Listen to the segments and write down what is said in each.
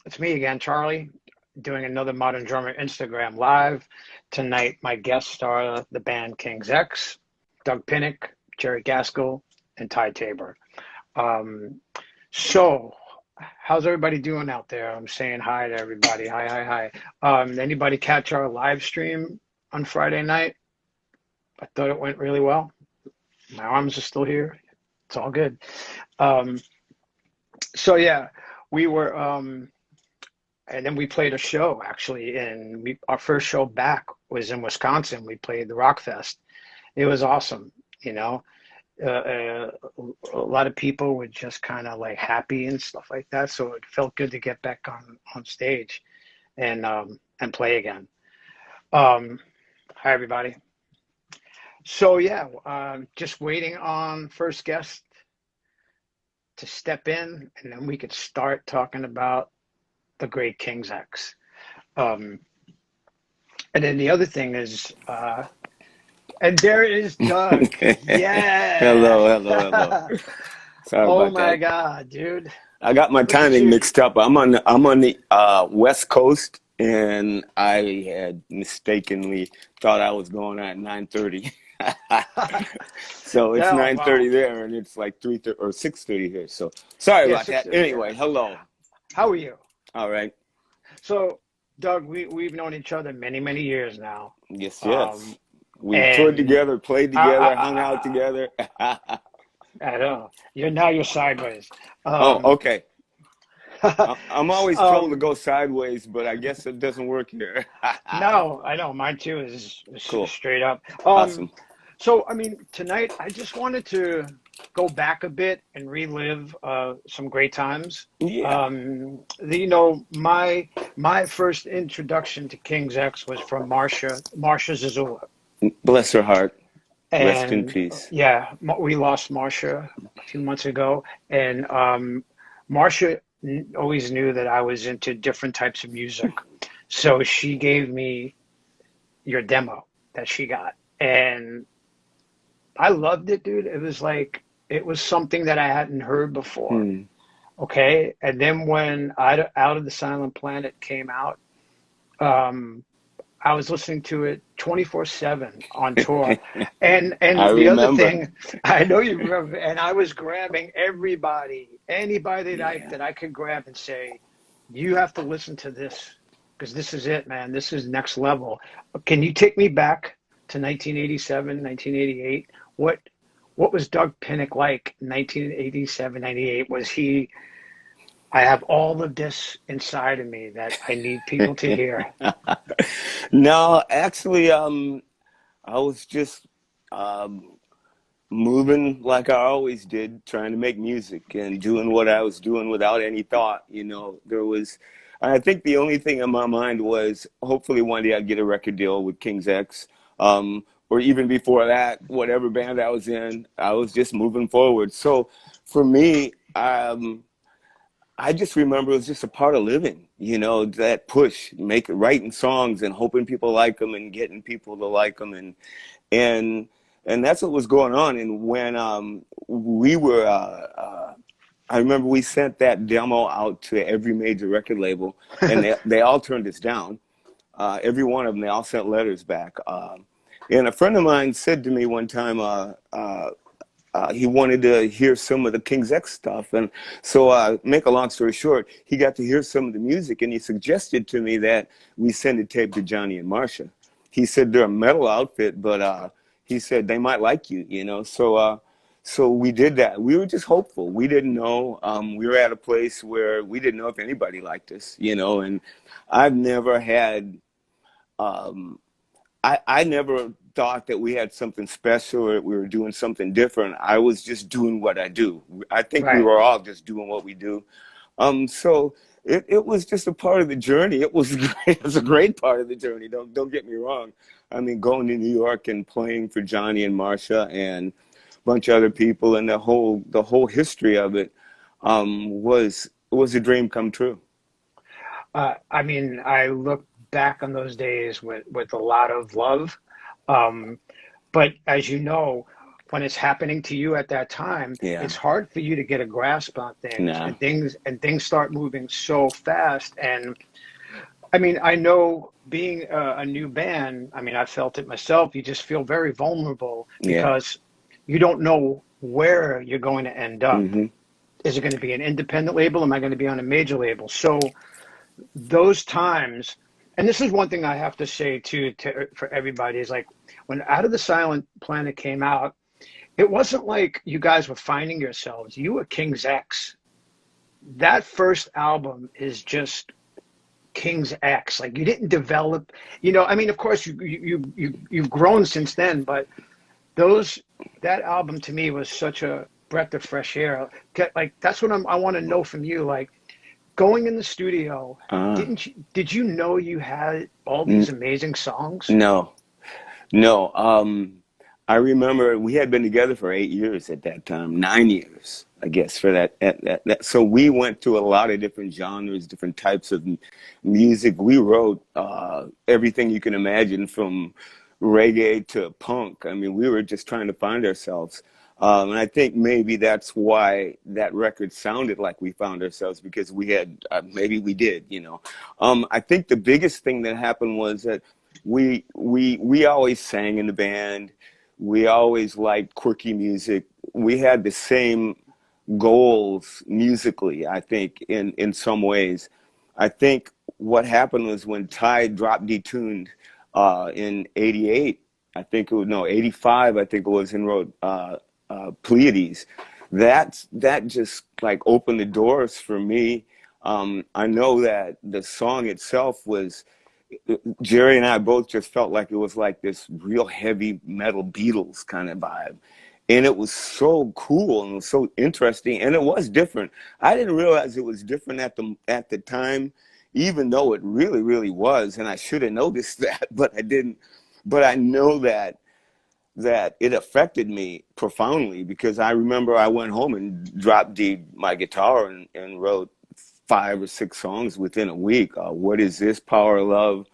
It's me again, Charlie, doing another Modern Drummer Instagram Live. Tonight, my guests are the band King's X, Doug Pinnick, Jerry Gaskell, and Ty Tabor. Um, so, how's everybody doing out there? I'm saying hi to everybody. Hi, hi, hi. Anybody catch our live stream on Friday night? I thought it went really well. My arms are still here. It's all good. Um, so yeah, we were. And then we played a show actually, and our first show back was in Wisconsin. We played the Rock Fest. It was awesome, you know. A lot of people were just kind of like happy and stuff like that. So it felt good to get back on stage and play again. Hi everybody. So yeah, just waiting on first guest to step in, and then we could start talking about the great King's X. Um, and then the other thing is, and there is Doug. Yeah. Hello. Sorry Oh about my that. God, dude. I got my Look at timing you. mixed up. I'm on the West Coast, and I had mistakenly thought I was going at 9:30. So it's Yeah, wow. 9:30 there, and it's like 3:30 or 6:30 here. So sorry Yeah, about that. 6:30. Anyway, Yeah. hello. How are you? All right. So, Doug, we've known each other many, many years now. Yes. Um, We've toured and together, played I, I, together, hung out I, together. I don't know. You're sideways. Oh, Um, okay. I'm always told to um, go sideways, but I guess it doesn't work here. no, I know. Mine too is Cool. straight up. Awesome. So, I mean, tonight I just wanted to go back a bit and relive some great times. Yeah. My first introduction to King's X was from Marsha Zazula, Bless her heart. Rest in and peace. yeah, we lost Marsha a few months ago, and Marsha always knew that I was into different types of music, so she gave me your demo that she got, and I loved it, dude. It was something that I hadn't heard before. Hmm. Okay. And then when Out of the Silent Planet came out, um, I was listening to it 24/7 on tour. I And the other remember. thing, I know you remember, and I was grabbing anybody Yeah. that I could grab and say, you have to listen to this because this is it, man. This is next level. Can you take me back to 1987, 1988? What what was Doug Pinnick like in 1987, 98? Was he, I have all of this inside of me that I need people to hear. No, actually, I was just um, moving like I always did, trying to make music and doing what I was doing without any thought. I think the only thing in my mind was hopefully one day I'd get a record deal with King's X. Or even before that, whatever band I was in, I was just moving forward. So for me, I just remember it was just a part of living, that push, writing songs and hoping people like them and getting people to like them. And and that's what was going on. And when we were, I remember we sent that demo out to every major record label, and they all turned us down. Every one of them, they all sent letters back. And a friend of mine said to me one time, he wanted to hear some of the King's X stuff. And so, make a long story short, he got to hear some of the music, and he suggested to me that we send a tape to Johnny and Marcia. He said they're a metal outfit, but he said they might like you. So we did that. We were just hopeful. We didn't know. We were at a place where we didn't know if anybody liked us. And I've never had. Um, I never thought that we had something special or we were doing something different. I was just doing what I do. I think we Right. were all just doing what we do. So it was just a part of the journey. It was great. It was a great part of the journey. Don't get me wrong. I mean, going to New York and playing for Johnny and Marcia and a bunch of other people and the whole history of it was a dream come true. I mean, I look back on those days with a lot of love. Um, but as you know, when it's happening to you at that time, Yeah. it's hard for you to get a grasp on things, Nah. and things start moving so fast. And I mean, I know being a new band, I mean, I felt it myself. You just feel very vulnerable Yeah. because you don't know where you're going to end up. Hmm. Is it going to be an independent label? Am I going to be on a major label? So those times, and this is one thing I have to say too for everybody is like when Out of the Silent Planet came out, it wasn't like you guys were finding yourselves. You were King's X. That first album is just King's X. Like you didn't develop, I mean, of course you've grown since then, but those that album to me was such a breath of fresh air. Like that's what I want to know from you. Like going in the studio, Uh, did you know you had all these n- amazing songs? no, no. I remember we had been together for 8 years at that time, 9 years, I guess, for that. So we went through a lot of different genres, different types of music. We wrote everything you can imagine from reggae to punk. I mean, we were just trying to find ourselves. And I think maybe that's why that record sounded like we found ourselves because we had, maybe we did, you know. I think the biggest thing that happened was that we always sang in the band. We always liked quirky music. We had the same goals musically, I think, in some ways. I think what happened was when Ty dropped detuned in 88, I think it was, no, 85, I think it was, and wrote Pleiades. That just like opened the doors for me. I know that the song itself was, Jerry and I both just felt like it was like this real heavy metal Beatles kind of vibe. And it was so cool and it was so interesting and it was different. I didn't realize it was different at the time, even though it really, really was. And I should have noticed that, but I didn't. But I know that it affected me profoundly because I remember I went home and dropped my guitar and wrote 5 or 6 songs within a week. What is this? Power of Love.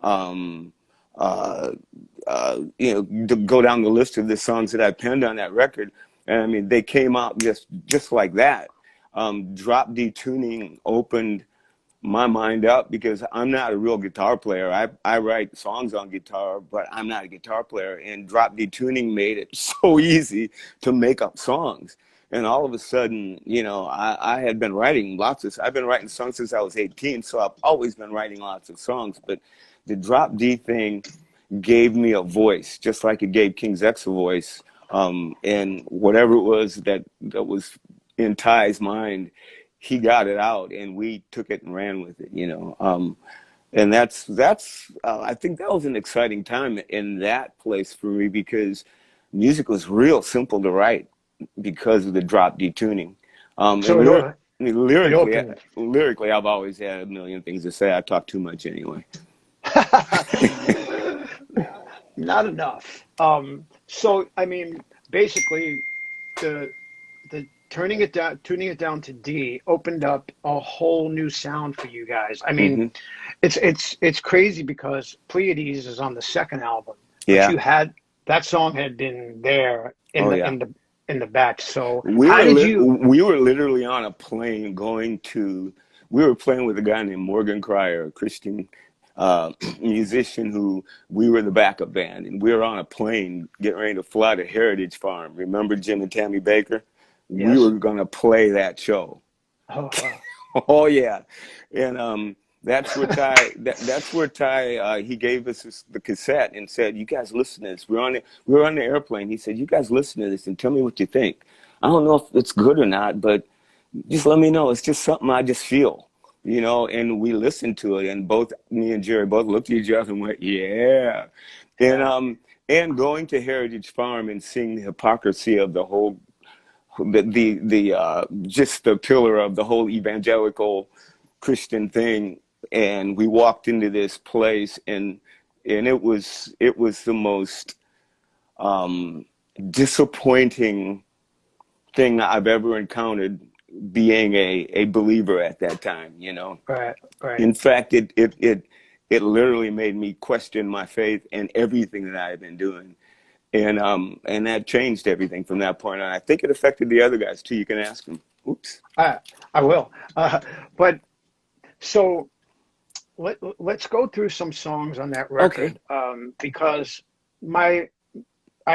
Um, uh, to go down the list of the songs that I penned on that record. And I mean, they came out just like that. Drop D tuning opened my mind up because I'm not a real guitar player. I write songs on guitar, but I'm not a guitar player. And drop D tuning made it so easy to make up songs. And all of a sudden, I had been writing I've been writing songs since I was 18, so I've always been writing lots of songs. But the drop D thing gave me a voice, just like it gave King's X a voice. And whatever it was that was in Ty's mind, he got it out, and we took it and ran with it. And that's I think that was an exciting time in that place for me because music was real simple to write because of the drop D tuning. So And it opened. lyrically, I've always had a million things to say. I talk too much anyway. Not enough. So I mean, basically, the the tuning it down to D opened up a whole new sound for you guys. I mean, Hmm. it's crazy because Pleiades is on the second album, but Yeah. that song had been there Oh yeah. in the back. So how did you? We were literally on a plane we were playing with a guy named Morgan Cryer, a Christian musician who we were the backup band, and we were on a plane getting ready to fly to Heritage Farm. Remember Jim and Tammy Baker? We were Yes. going to play that show. Oh, Oh yeah, and that's where Ty he gave us the cassette and said, "You guys listen to this." We were on the airplane. He said, "You guys listen to this and tell me what you think. I don't know if it's good or not, but just let me know. It's just something I just feel." And we listened to it, and both me and Jerry both looked at each other and went, "Yeah," and yeah. going to Heritage Farm and seeing the hypocrisy of the whole the just the pillar of the whole evangelical Christian thing, and we walked into this place, and it was the most um, disappointing thing I've ever encountered being a believer at that time. Right. Right. In fact, it literally made me question my faith and everything that I had been doing. and that changed everything from that point on. I think it affected the other guys too. You can ask them. Oops. I I will. But so let's go through some songs on that Okay. record, because my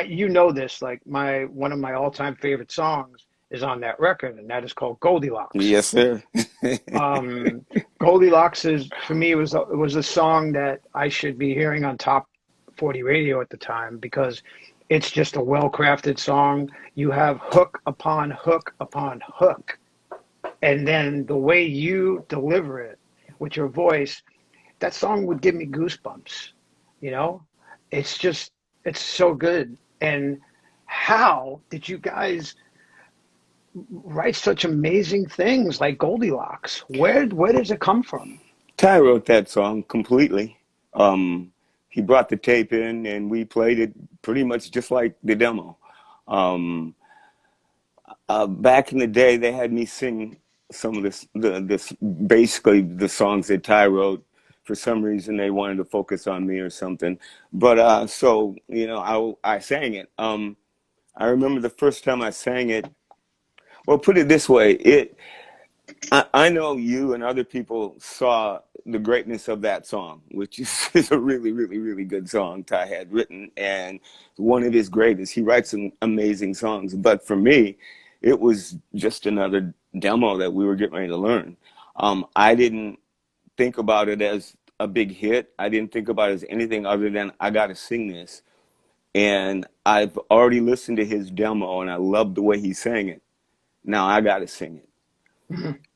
you know this, like my one of my all-time favorite songs is on that record, and that is called Goldilocks. Yes, sir. Um, Goldilocks is for me was a song that I should be hearing on top 40 radio at the time because it's just a well-crafted song. You have hook upon hook upon hook, and then the way you deliver it with your voice, that song would give me goosebumps. You know, it's just it's so good. And how did you guys write such amazing things like Goldilocks? Where does it come from? Ty wrote that song completely. Um, he brought the tape in, and we played it pretty much just like the demo. Um, Back in the day, they had me sing some of this basically the songs that Ty wrote. For some reason, they wanted to focus on me or something. But so I sang it. I remember the first time I sang it. Well, put it this way: I know you and other people saw the greatness of that song, which is a really, really, really good song Ty had written, and one of his greatest. He writes some amazing songs, but for me, it was just another demo that we were getting ready to learn. I didn't think about it as a big hit. I didn't think about it as anything other than I got to sing this. And I've already listened to his demo, and I love the way he sang it. Now I got to sing it.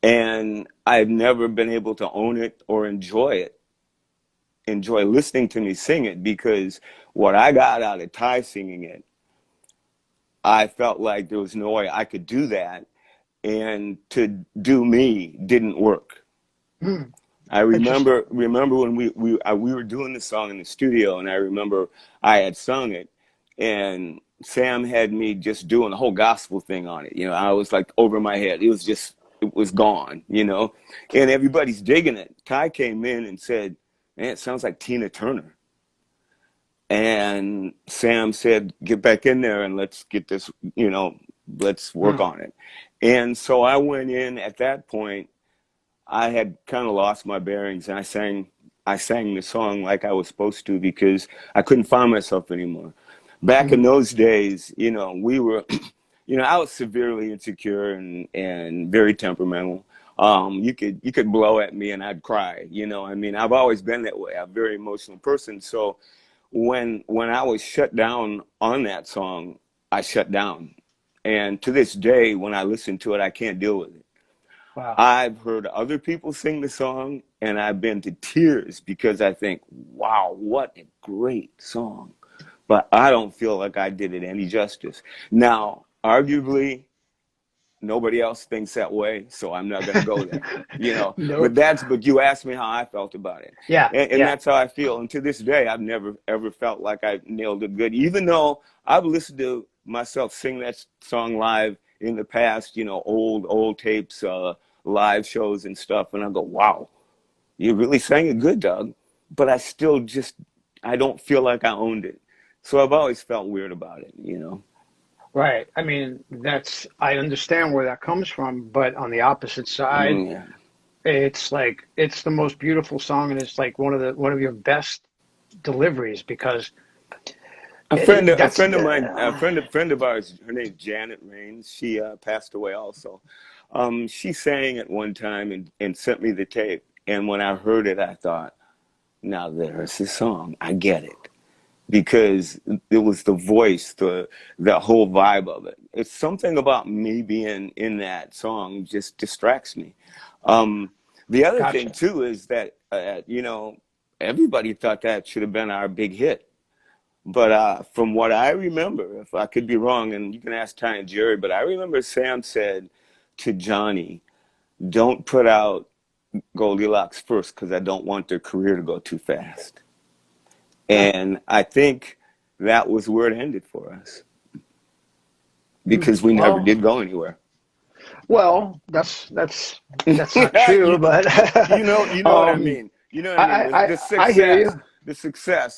And I've never been able to own it or enjoy listening to me sing it, because what I got out of Ty singing it, I felt like there was no way I could do that, and to do me didn't work. I Interesting. remember when we were doing the song in the studio, and I remember I had sung it, and Sam had me just doing the whole gospel thing on it. I was like over my head. It was gone. And everybody's digging it. Ty came in and said, "Man, it sounds like Tina Turner." And Sam said, "Get back in there and let's get this, let's work Mm, on it." And so I went in at that point. I had kind of lost my bearings, and I sang the song like I was supposed to, because I couldn't find myself anymore. Back in mm, those days, we were, I was severely insecure and very temperamental. You could blow at me and I'd cry. I mean, I've always been that way. I'm a very emotional person. So when I was shut down on that song, I shut down. And to this day, when I listen to it, I can't deal with it. wow. I've heard other people sing the song, and I've been to tears because I think, wow, what a great song. But I don't feel like I did it any justice. Now, arguably, nobody else thinks that way, so I'm not going to go there. But Nope. but you asked me how I felt about it. Yeah, And yeah. that's how I feel. And to this day, I've never ever felt like I nailed it good, even though I've listened to myself sing that song live in the past, old tapes, live shows and stuff. And I go, wow, you really sang it good, Doug. But I don't feel like I owned it. So I've always felt weird about it. Right. I mean, I understand where that comes from, but on the opposite side, Yeah. it's like it's the most beautiful song, and it's like one of your best deliveries because A that's friend of mine, friend of ours, her name's Janet Rains. She passed away also. She sang at one time and sent me the tape. And when I heard it, I thought, now there's the song. I get it. Because it was the voice, the whole vibe of it. It's something about me being in that song just distracts me. Um, the other thing gotcha. too is that everybody thought that should have been our big hit. But from what I remember, if I could be wrong, and you can ask Ty and Jerry, but I remember Sam said to Johnny, "Don't put out Goldilocks first because I don't want their career to go too fast." Huh. And I think that was where it ended for us, Hmm. because we never Well, did go anywhere. well, that's not true, you, but you know what I mean. You know what I mean. The I hear success, you.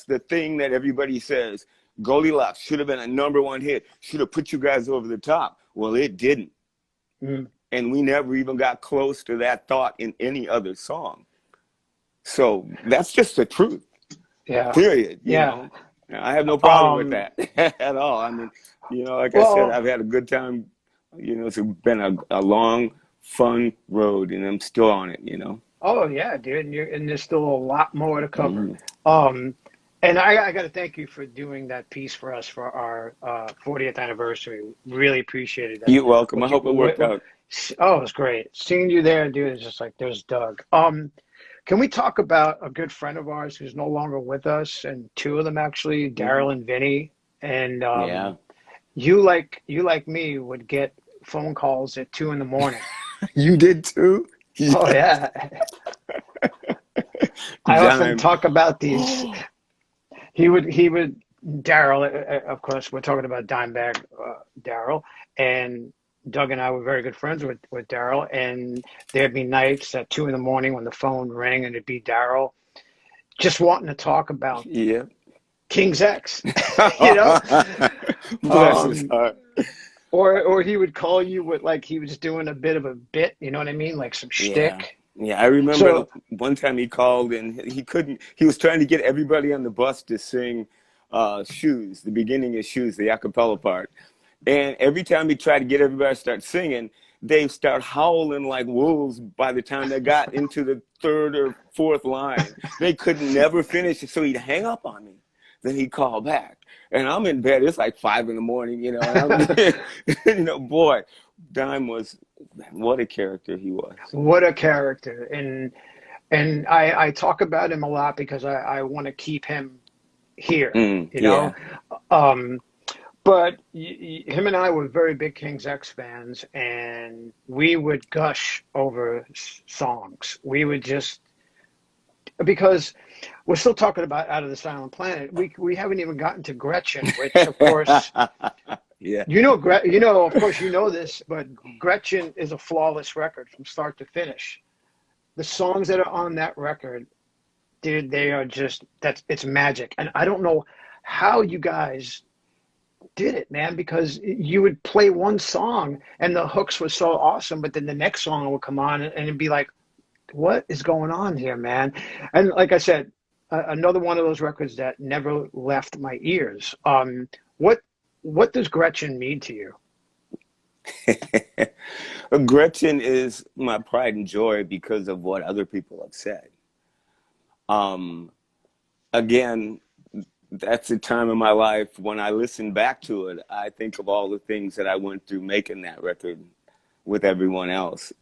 the thing that everybody says, Goldilocks should have been a #1 hit, should have put you guys over the top. Well, it didn't. Mm. And we never even got close to that thought in any other song. So that's just the truth, Yeah. period, you Yeah. know. I have no problem with Um, that at all. I mean, you know, like I said, well, I've had a good time. You know, it's been a long, fun road, and I'm still on it, you know. oh yeah, dude, and there's still a lot more to cover. Mm. Um, and I got to thank you for doing that piece for us for our 40th anniversary. Really appreciated that. You're welcome. I What you, hope it worked out. oh, it was great seeing you there, dude. It's just like there's Doug. Can we talk about a good friend of ours who's no longer with us, and two of them actually, Hmm. Daryl and Vinny, and Yeah. you like me would get phone calls at 2 in the morning. You did too? Oh Yeah. yeah, I often Dime. talk about these. He would Daryl, of course, we're talking about Dimebag Daryl, and Doug and I were very good friends with Daryl, and there'd be nights at 2 in the morning when the phone rang, and it'd be Daryl just wanting to talk about Yeah. King's X, you know, Bless his um, heart. or he would call you with like he was doing a bit of a bit, you know what I mean, like some Yeah. shtick. Yeah, I remember So one time he called and he couldn't, he was trying to get everybody on the bus to sing Shoes, the beginning of Shoes, the a cappella part. And every time he tried to get everybody to start singing, they start howling like wolves by the time they got into the third or fourth line. They could never finish it, so he'd hang up on me. Then he'd call back. And I'm in bed, it's like 5 in the morning, you know, and I'm, you know, boy, Dime was, what a character he was. what a character, and I talk about him a lot because I want to keep him here, Mm, you know. yeah. Um, but him and I were very big King's X fans, and we would gush over songs. We would just because we're still talking about Out of the Silent Planet. We haven't even gotten to Gretchen, which of course Yeah. of course you know this, but Gretchen is a flawless record from start to finish. The songs that are on that record, dude, they are just it's magic. And I don't know how you guys did it, man, because you would play one song and the hooks were so awesome, but then the next song would come on and it'd be like, what is going on here, man? And like I said, another one of those records that never left my ears. What what does Gretchen mean to you? Gretchen is my pride and joy because of what other people have said. Um, Again, that's a time in my life when I listen back to it, I think of all the things that I went through making that record with everyone else.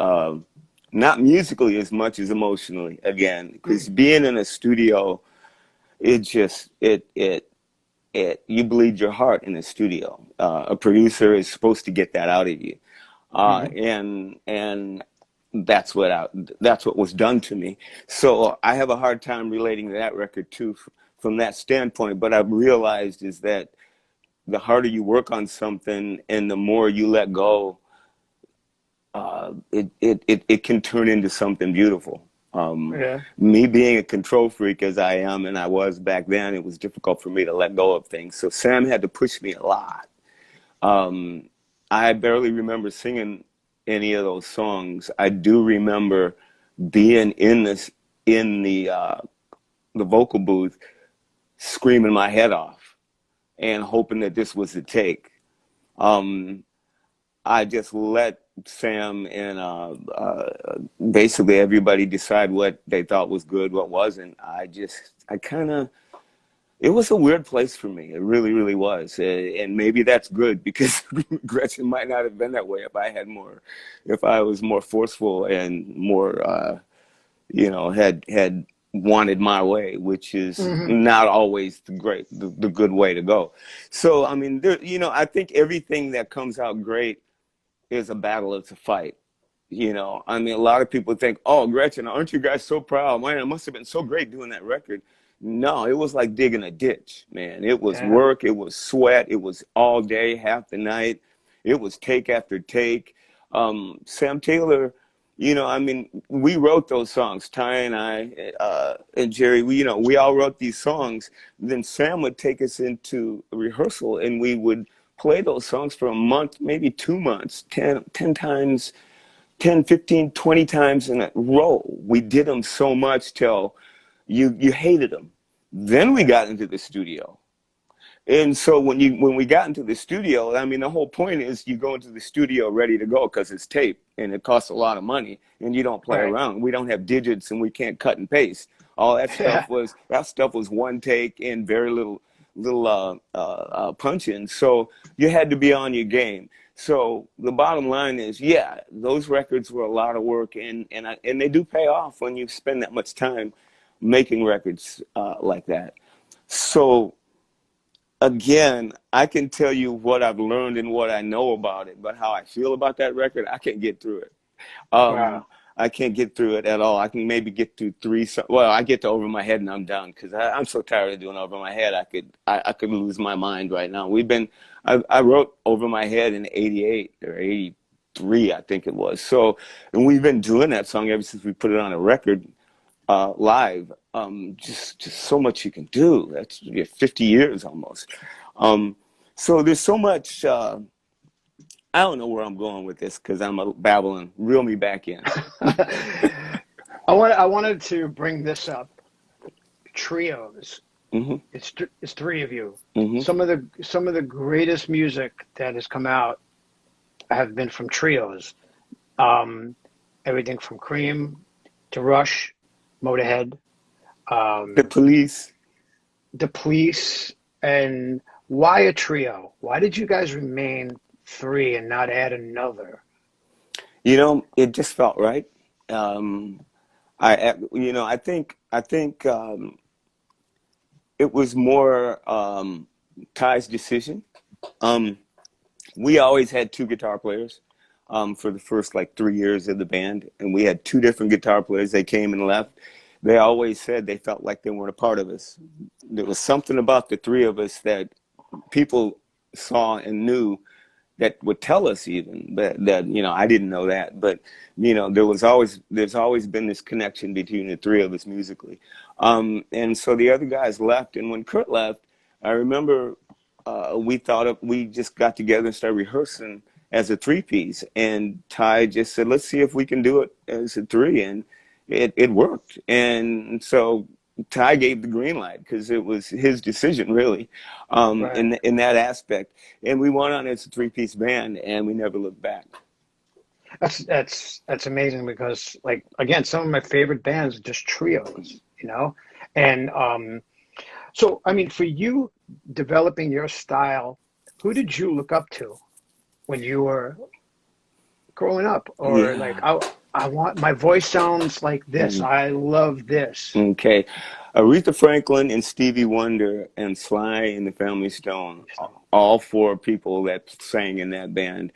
Not musically as much as emotionally, again, because Mm, being in a studio, it just, you bleed your heart in a studio. A producer is supposed to get that out of you. mhm. And that's what was done to me. So I have a hard time relating to that record too, from that standpoint. But I've realized is that the harder you work on something and the more you let go, it can turn into something beautiful. Yeah. Me being a control freak as I am and I was back then, it was difficult for me to let go of things. So Sam had to push me a lot. Um, I barely remember singing any of those songs. I do remember being in the vocal booth, screaming my head off and hoping that this was the take. Um, I just let Sam and basically everybody decide what they thought was good, what wasn't. I kind of, it was a weird place for me. It really, really was. And maybe that's good because Gretchen might not have been that way if I was more forceful and more, had wanted my way, which is Hmm. not always the good way to go. So, I mean, I think everything that comes out great is a battle, it's a fight. I mean, a lot of people think, oh, Gretchen, aren't you guys so proud? Man, it must have been so great doing that record. No, it was like digging a ditch, man. It was Yeah. work, it was sweat, it was all day, half the night. It was take after take. Sam Taylor I mean, we wrote those songs. Ty and I, and Jerry, we all wrote these songs. Then Sam would take us into rehearsal, and we would play those songs for a month, maybe 2 months, 10 times, 10, 15, 20 times in a row. We did them so much till you hated them. Then we got into the studio. And so when we got into the studio, I mean, the whole point is you go into the studio ready to go because it's tape and it costs a lot of money and you don't play Right. around. We don't have digits and we can't cut and paste. All Yeah. that stuff was one take and very little punch in. So you had to be on your game. So the bottom line is, yeah, those records were a lot of work and they do pay off when you spend that much time making records like that. So again, I can tell you what I've learned and what I know about it, but how I feel about that record, I can't get through it. Um, Wow. I can't get through it at all. I can maybe get through three. Well, I get to Over My Head and I'm done because I'm so tired of doing Over My Head. I could lose my mind right now. I wrote Over My Head in '88 or '83, I think it was. So, and we've been doing that song ever since we put it on a record live. Just so much you can do. That's 50 years almost. Um, so there's so much. I don't know where I'm going with this because I'm babbling. Reel me back in. I wanted to bring this up. Trios. Hmm. It's three of you. Hmm. Some of the greatest music that has come out have been from trios. Um, Everything from Cream to Rush, Motorhead, The um, Police. The Police, and why a trio? Why did you guys remain three and not add another? It just felt right. Um, I think it was more Ty's decision. Um, we always had two guitar players for the first like 3 years of the band, and we had two different guitar players. They came and left. They always said they felt like they weren't a part of us. There was something about the three of us that people saw and knew that would tell us even that I didn't know that, but there's always been this connection between the three of us musically, and so the other guys left, and when Kurt left, I remember we just got together and started rehearsing as a three piece, and Ty just said, let's see if we can do it as a three, and it worked, and so Ty gave the green light because it was his decision, really, Right. in that aspect. And we went on as a three-piece band, and we never looked back. That's amazing because like again, some of my favorite bands are just trios, you know? And so I mean for you developing your style, who did you look up to when you were growing up? Or like Yeah. I want my voice sounds like this. Mm. I love this. Okay. Aretha Franklin and Stevie Wonder and Sly and the Family Stone, all four people that sang in that band,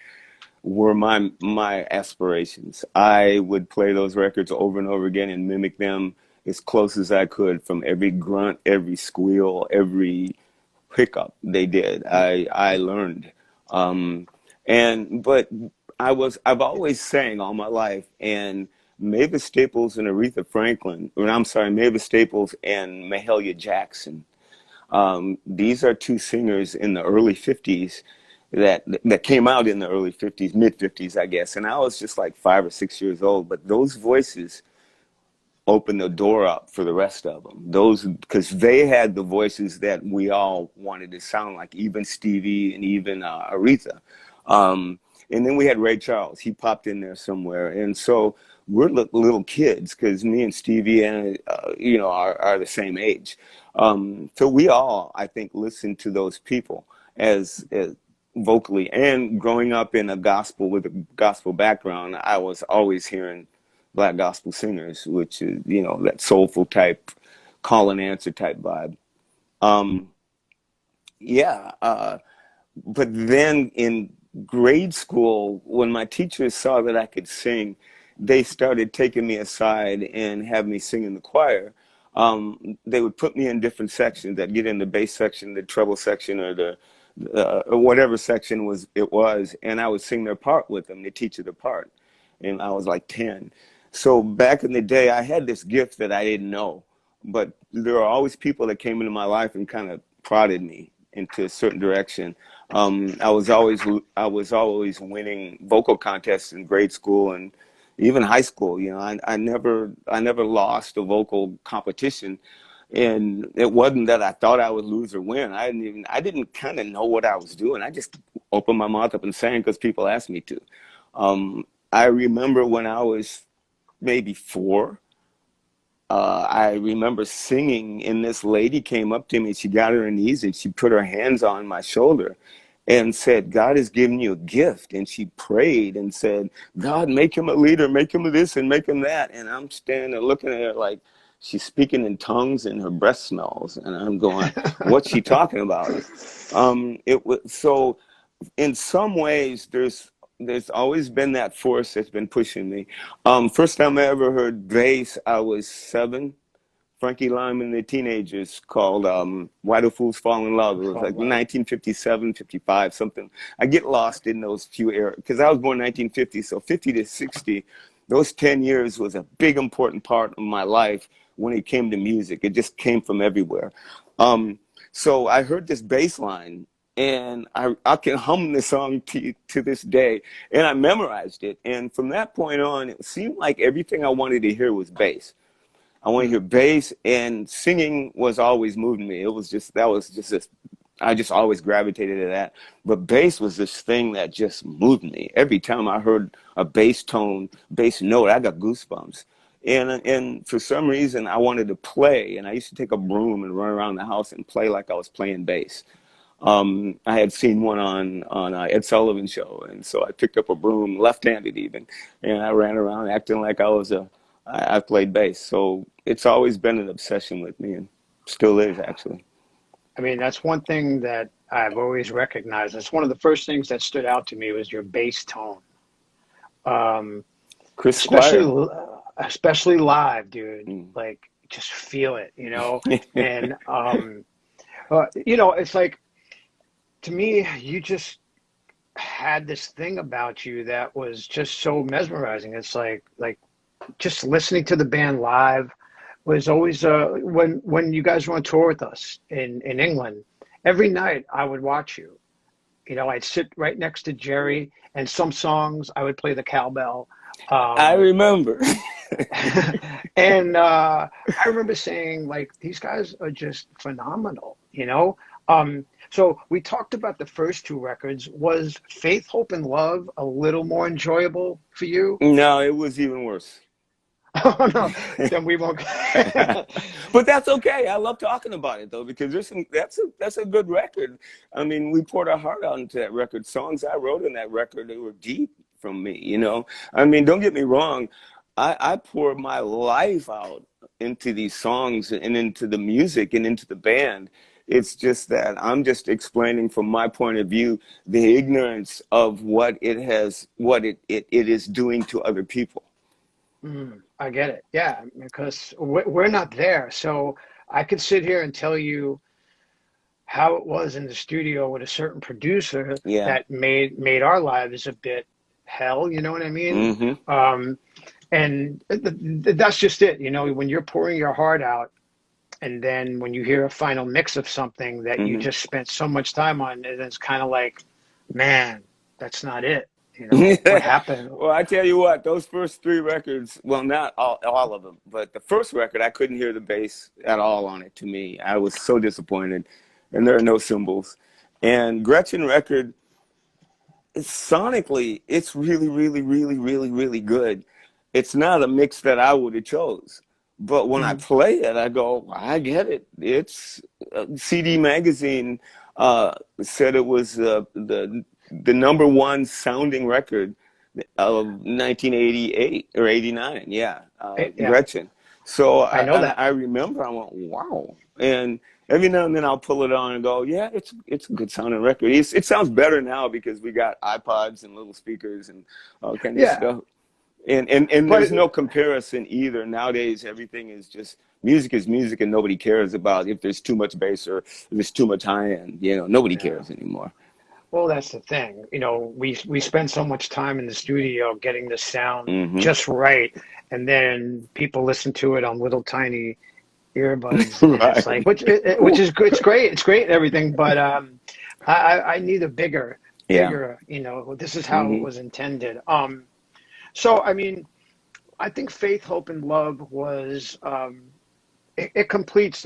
were my aspirations. I would play those records over and over again and mimic them as close as I could from every grunt, every squeal, every hiccup they did. I learned, um, and but I've always sang all my life, and Mavis Staples and Aretha Franklin, or I'm sorry, Mavis Staples and Mahalia Jackson. These are two singers in the early '50s that came out in the early '50s, mid '50s, I guess. And I was just like 5 or 6 years old. But those voices opened the door up for the rest of them. Those because they had the voices that we all wanted to sound like, even Stevie and even Aretha. Um, and then we had Ray Charles. He popped in there somewhere, and so we're little kids because me and Stevie and are the same age. So we all, I think, listened to those people as vocally. And growing up in a gospel with a gospel background, I was always hearing black gospel singers, which is, that soulful type, call and answer type vibe. Um, yeah. But then in grade school, when my teachers saw that I could sing, they started taking me aside and have me sing in the choir. They would put me in different sections. I'd get in the bass section, the treble section, or the or whatever section it was, and I would sing their part with them. They teach you the part. and I was like 10. So back in the day, I had this gift that I didn't know, but there are always people that came into my life and kind of prodded me into a certain direction. I was always winning vocal contests in grade school and even high school. I never lost a vocal competition, and it wasn't that I thought I would lose or win. I didn't kind of know what I was doing. I just opened my mouth up and sang because people asked me to. I remember when I was maybe 4. I remember singing, and this lady came up to me. She got on her knees and she put her hands on my shoulder and said, God has given you a gift. And she prayed and said, God, make him a leader, make him this and make him that. And I'm standing there looking at her like she's speaking in tongues and her breath smells. And I'm going, what's she talking about? It was so in some ways there's always been that force that's been pushing me. First time I ever heard bass, I was 7. Frankie Lyman and the Teenagers, called Why Do Fools Fall in Love. It was like 1957, 55, something. I get lost in those few eras because I was born in 1950, so 50 to 60, those 10 years was a big important part of my life when it came to music. It just came from everywhere. So I heard this bass line, and I can hum the song to this day, and I memorized it. And from that point on, it seemed like everything I wanted to hear was bass. I want to hear bass, and singing was always moving me. I just always gravitated to that. But bass was this thing that just moved me. Every time I heard a bass tone, bass note, I got goosebumps. And for some reason, I wanted to play, and I used to take a broom and run around the house and play like I was playing bass. I had seen one on Ed Sullivan's show, and so I picked up a broom, left-handed even, and I ran around acting like I played bass. So it's always been an obsession with me, and still is, actually. I mean, that's one thing that I've always recognized. It's one of the first things that stood out to me was your bass tone. Um, Chris Squire. especially especially live, dude. Mm. Like, just feel it, you know. And it's like, to me, you just had this thing about you that was just so mesmerizing. It's like just listening to the band live was always when you guys were on tour with us in England. Every night I would watch you. I'd sit right next to Jerry, and some songs I would play the cowbell. I remember. And I remember saying, like, these guys are just phenomenal. So we talked about the first 2 records. Was Faith, Hope, and Love a little more enjoyable for you? No, it was even worse. Oh, no, then we won't. But that's okay. I love talking about it though, because that's a good record. I mean, we poured our heart out into that record. Songs I wrote in that record, they were deep from me. I mean, don't get me wrong. I pour my life out into these songs and into the music and into the band. It's just that I'm just explaining from my point of view the ignorance of what it is doing to other people. I get it. Yeah, because we're not there. So I could sit here and tell you how it was in the studio with a certain producer Yeah. that made our lives a bit hell. You know what I mean? Hmm. And that's just it. When you're pouring your heart out, and then when you hear a final mix of something that you Hmm. just spent so much time on, and it's kind of like, man, that's not it. What happened? Well, I tell you what, those first 3 records, well, not all of them, but the first record, I couldn't hear the bass at all on it. To me, I was so disappointed, and there are no cymbals. And Gretchen record, sonically, it's really, really, really, really, really good. It's not a mix that I would have chose. But when I Mhm. play it, I go, I get it. It's CD Magazine said it was the number 1 sounding record of 1988 or 89. Yeah, Yeah, Gretchen. So I know that. I remember I went, wow. And every now and then I'll pull it on and go, yeah, it's a good sounding record. It sounds better now because we got iPods and little speakers and all kind of Yeah, stuff. And but there's no comparison either. Nowadays, everything is just music is music, and nobody cares about if there's too much bass or if there's too much high end. Nobody yeah. cares anymore. Well, that's the thing. We spend so much time in the studio getting the sound Hmm. just right, and then people listen to it on little tiny earbuds, and it's like, Right. which is good. It's great and everything, but I need a Yeah. bigger. This is how it Hmm. was intended. So I mean, I think Faith, Hope, and Love was it completes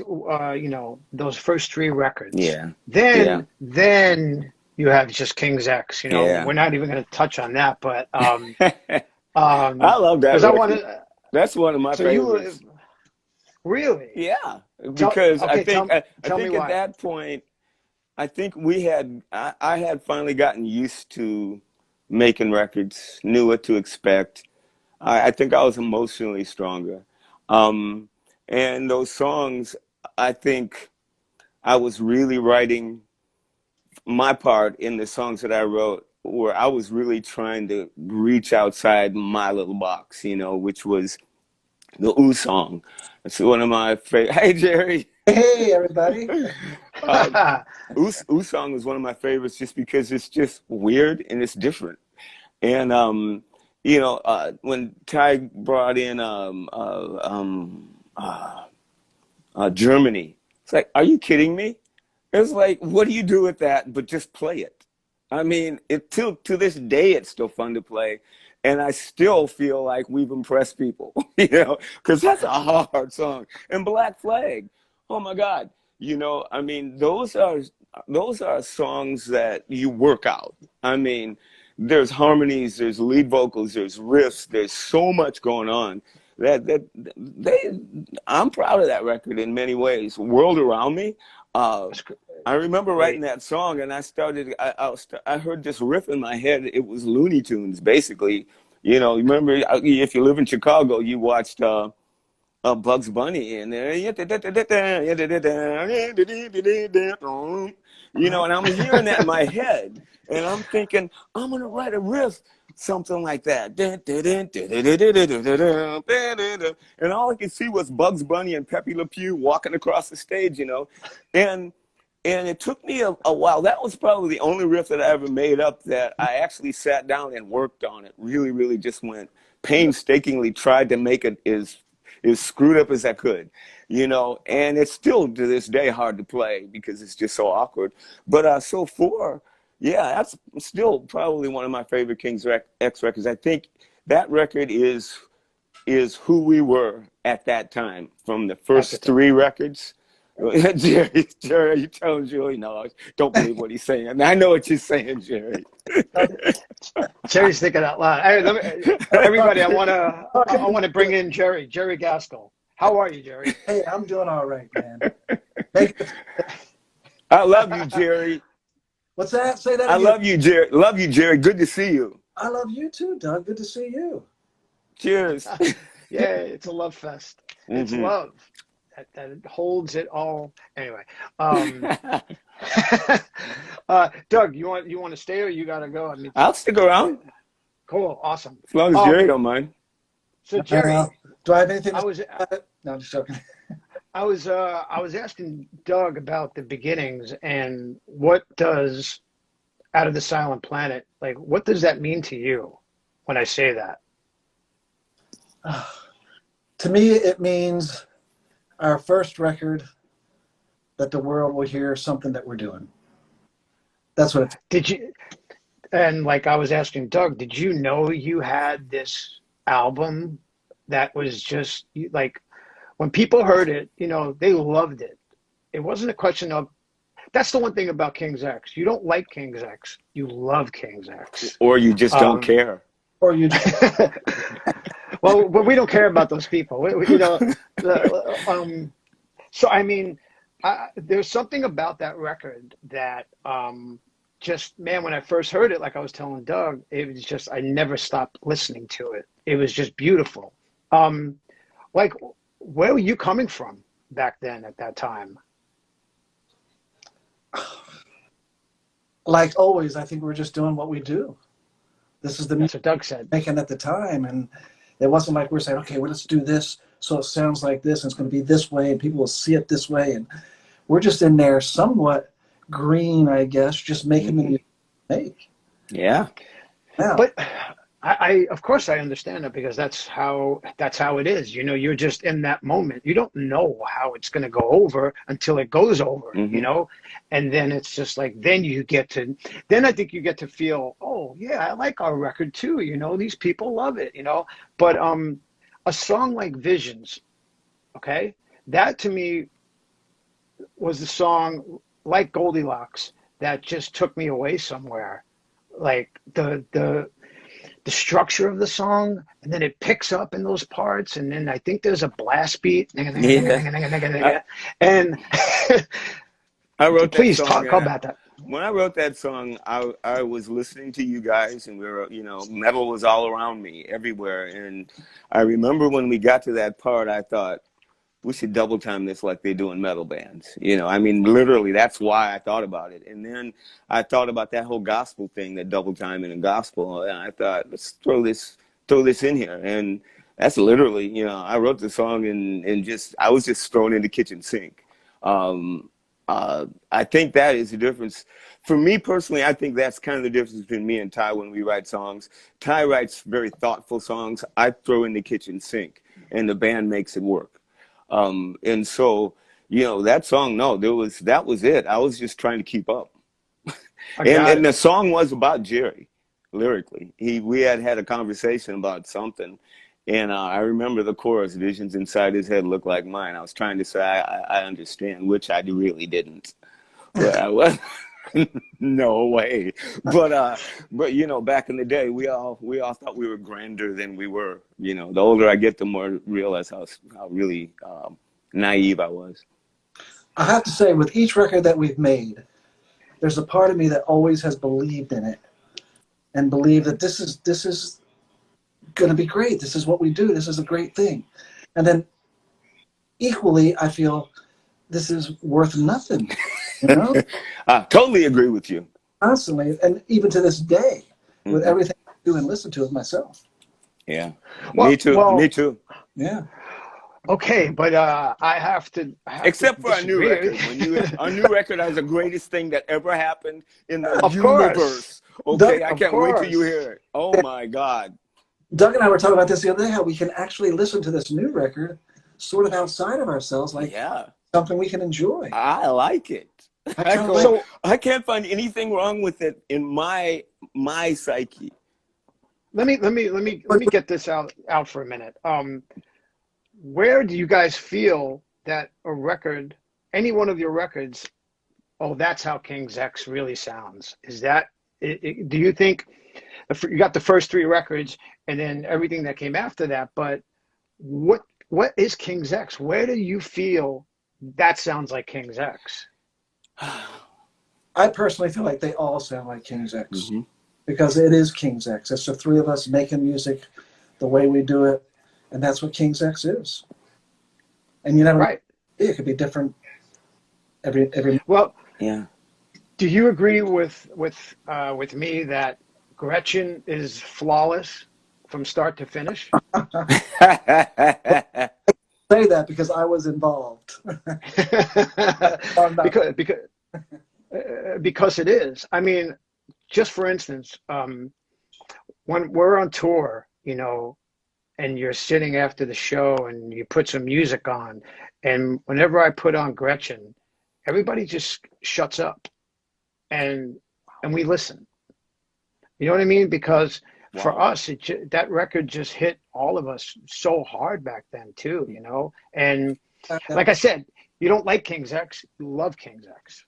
those first three records. Yeah. Yeah. Then you have just King's X. Yeah. We're not even going to touch on that, but I love that because I want record. to. That's one of my So you favorites. really Yeah, because I think I tell me think at why. that point, I think I had finally gotten used to making records, knew what to expect. I think I was emotionally stronger. Um, and those songs, I think I was really writing my part in the songs that I wrote, where I was really trying to reach outside my little box, which was the Ooh song. It's one of my favorite. Hey, Jerry. Hey, everybody. Uh, Ooh song was one of my favorites just because it's just weird and it's different. And when Ty brought in Germany, it's like, are you kidding me? It's like, what do you do with that? But just play it. I mean, to this day, it's still fun to play, and I still feel like we've impressed people, because that's a hard song. And Black Flag, oh my God, I mean, those are songs that you work out. I mean, there's harmonies, there's lead vocals, there's riffs, there's so much going on that they. I'm proud of that record in many ways. World Around Me. Uh, That's I remember writing great. that song, and I heard this riff in my head. It was Looney Tunes, basically. Remember if you live in Chicago, you watched Bugs Bunny, and and I'm hearing that in my head, and I'm thinking I'm gonna write a riff, something like that, and all I could see was Bugs Bunny and Pepe Le Pew walking across the stage, and and it took me a while. That was probably the only riff that I ever made up that I actually sat down and worked on it. Really, really just went painstakingly tried to make it as screwed up as I could, and it's still to this day hard to play because it's just so awkward. But yeah, that's still probably one of my favorite X records. I think that record is who we were at that time from the At the first time. three records. Jerry, are you telling Julie? No, I don't believe what he's saying. I know what you're saying, Jerry. Jerry's thinking out loud. Hey, everybody, I want to bring in Jerry Gaskell. How are you, Jerry? Hey, I'm doing all right, man. Thank you. I love you, Jerry. What's that? Say that I again. love you, Jerry. Love you, Jerry. Good to see you. I love you too, Doug. Good to see you. Cheers. Yeah, it's a love fest. It's Hmm. love that holds it all. Anyway, um, Doug, you want to stay or you gotta go? I mean, I'll stick around cool, awesome. as long as Jerry Um, don't mind. so Jerry, Do I have anything to I say was about it? No, I'm just joking. I was asking Doug about the beginnings and what does out of the silent planet, like what does that mean to you when I say that? To me, it means our first record that the world will hear something that we're doing. That's what it. Did you and like I was asking Doug, did you know you had this album that was just like when people heard it, they loved it. It wasn't a question of that's the one thing about King's X. You don't like King's X. You love King's X. Or you just don't Um, care. Or you. well, but we don't care about those people. So I mean, there's something about that record that just man, when I first heard it, like I was telling Doug, it was just I never stopped listening to it. It was just beautiful. Um, like, where were you coming from back then at that time? Like always, I think we're just doing what we do. This is the That's music what Doug said. making at the time, and it wasn't like we're saying, okay, well, let's do this so it sounds like this, and it's going to be this way, and people will see it this way, and we're just in there somewhat green, I guess, just making the Hmm. music. make. Yeah. Now, But I of course I understand that because that's how it is. You know, you're just in that moment. You don't know how it's going to go over until it goes over, you Hmm. know? And then it's just like then I think you get to feel, oh yeah, I like our record too, you know, these people love it, you know. But a song like Visions, okay? That to me was the song like Goldilocks that just took me away somewhere. Like the structure of the song, and then it picks up in those parts, and then I think there's a blast beat, Yeah. I, and I wrote that please song, talk and about that. when I wrote that song, I was listening to you guys, and we were, metal was all around me, everywhere. And I remember when we got to that part, I thought we should double time this like they do in metal bands. I mean, literally, that's why I thought about it. And then I thought about that whole gospel thing, that double time in a gospel, and I thought, let's throw this in here. And that's literally, I wrote the song and I was just thrown in the kitchen sink. Um, I think that is the difference. For me personally, I think that's kind of the difference between me and Ty when we write songs. Ty writes very thoughtful songs. I throw in the kitchen sink, and the band makes it work. And so, that song, no, that was it. I was just trying to keep up. I And got and it. the song was about Jerry, lyrically. We had a conversation about something, and I remember the chorus, "Visions inside his head look like mine." I was trying to say I understand, which I really didn't. But I was no way. But back in the day, we all thought we were grander than we were. The older I get, the more I realize how really naive I was. I have to say, with each record that we've made, there's a part of me that always has believed in it and believed that this is going to be great. This is what we do. This is a great thing. And then equally, I feel this is worth nothing, you know, I totally agree with you. constantly. And even to this day, with Hmm. everything I do and listen to it myself. Yeah, me Well, too. Me well, too. Yeah. okay, but I have to Except for our new disagree. record. Our new record has the greatest thing that ever happened in the Of course, universe. Doug, Okay, I of can't wait till you course. hear it. Oh my God. Doug and I were talking about this the other day, how we can actually listen to this new record sort of outside of ourselves, like Yeah, something we can enjoy. I like it. I I kind of go. like, So I can't find anything wrong with it in my psyche. let me get this out for a minute. Where do you guys feel that a record, any one of your records, oh, that's how King's X really sounds? Is that, do you think you got the first three records and then everything that came after that, but what is King's X? Where do you feel that sounds like King's X? I personally feel like they all sound like King's X Hmm. because it is King's X. It's the three of us making music the way we do it, and that's what King's X is. And you never know, Right. it could be different every. Well, Yeah. do you agree with me that Gretchen is flawless from start to finish? Say that because I was involved. I'm not. because because because it is. I mean, just for instance, when we're on tour, you know, and you're sitting after the show and you put some music on, and whenever I put on Gretchen, everybody just shuts up and we listen. You know what I mean? Because for Wow. us, that record just hit all of us so hard back then too, you know. And like I said, you don't like King's X, you love King's X.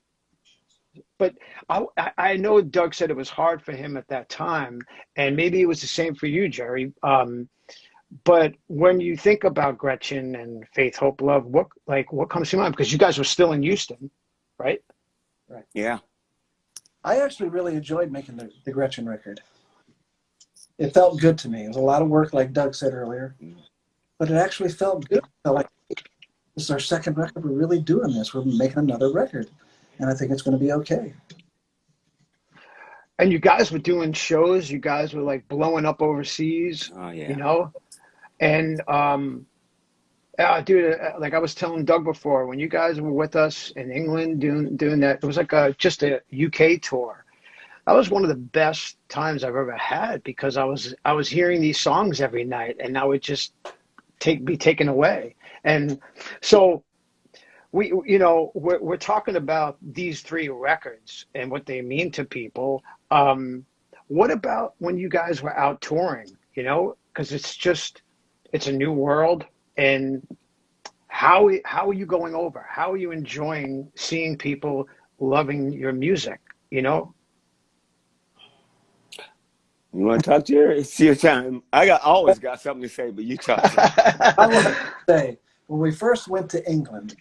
But I know Doug said it was hard for him at that time, and maybe it was the same for you, Jerry. But when you think about Gretchen and Faith, Hope, Love, what comes to mind? Because you guys were still in Houston, right? Right. Yeah. I actually really enjoyed making the Gretchen record. It felt good to me. It was a lot of work, like Doug said earlier, but it actually felt good. It felt like this is our second record. We're really doing this. We're making another record, and I think it's going to be okay. And you guys were doing shows. You guys were like blowing up overseas, Oh you yeah. know. And dude, like I was telling Doug before, when you guys were with us in England doing that, it was like just a UK tour. that was one of the best times I've ever had because I was hearing these songs every night, and I would just be taken away. And so we're talking about these three records and what they mean to people. What about when you guys were out touring? Because it's a new world, and how are you going over? How are you enjoying seeing people loving your music? You want to talk, Jerry? It's your time. Always got something to say, but you talk to me. I will say, when we first went to England,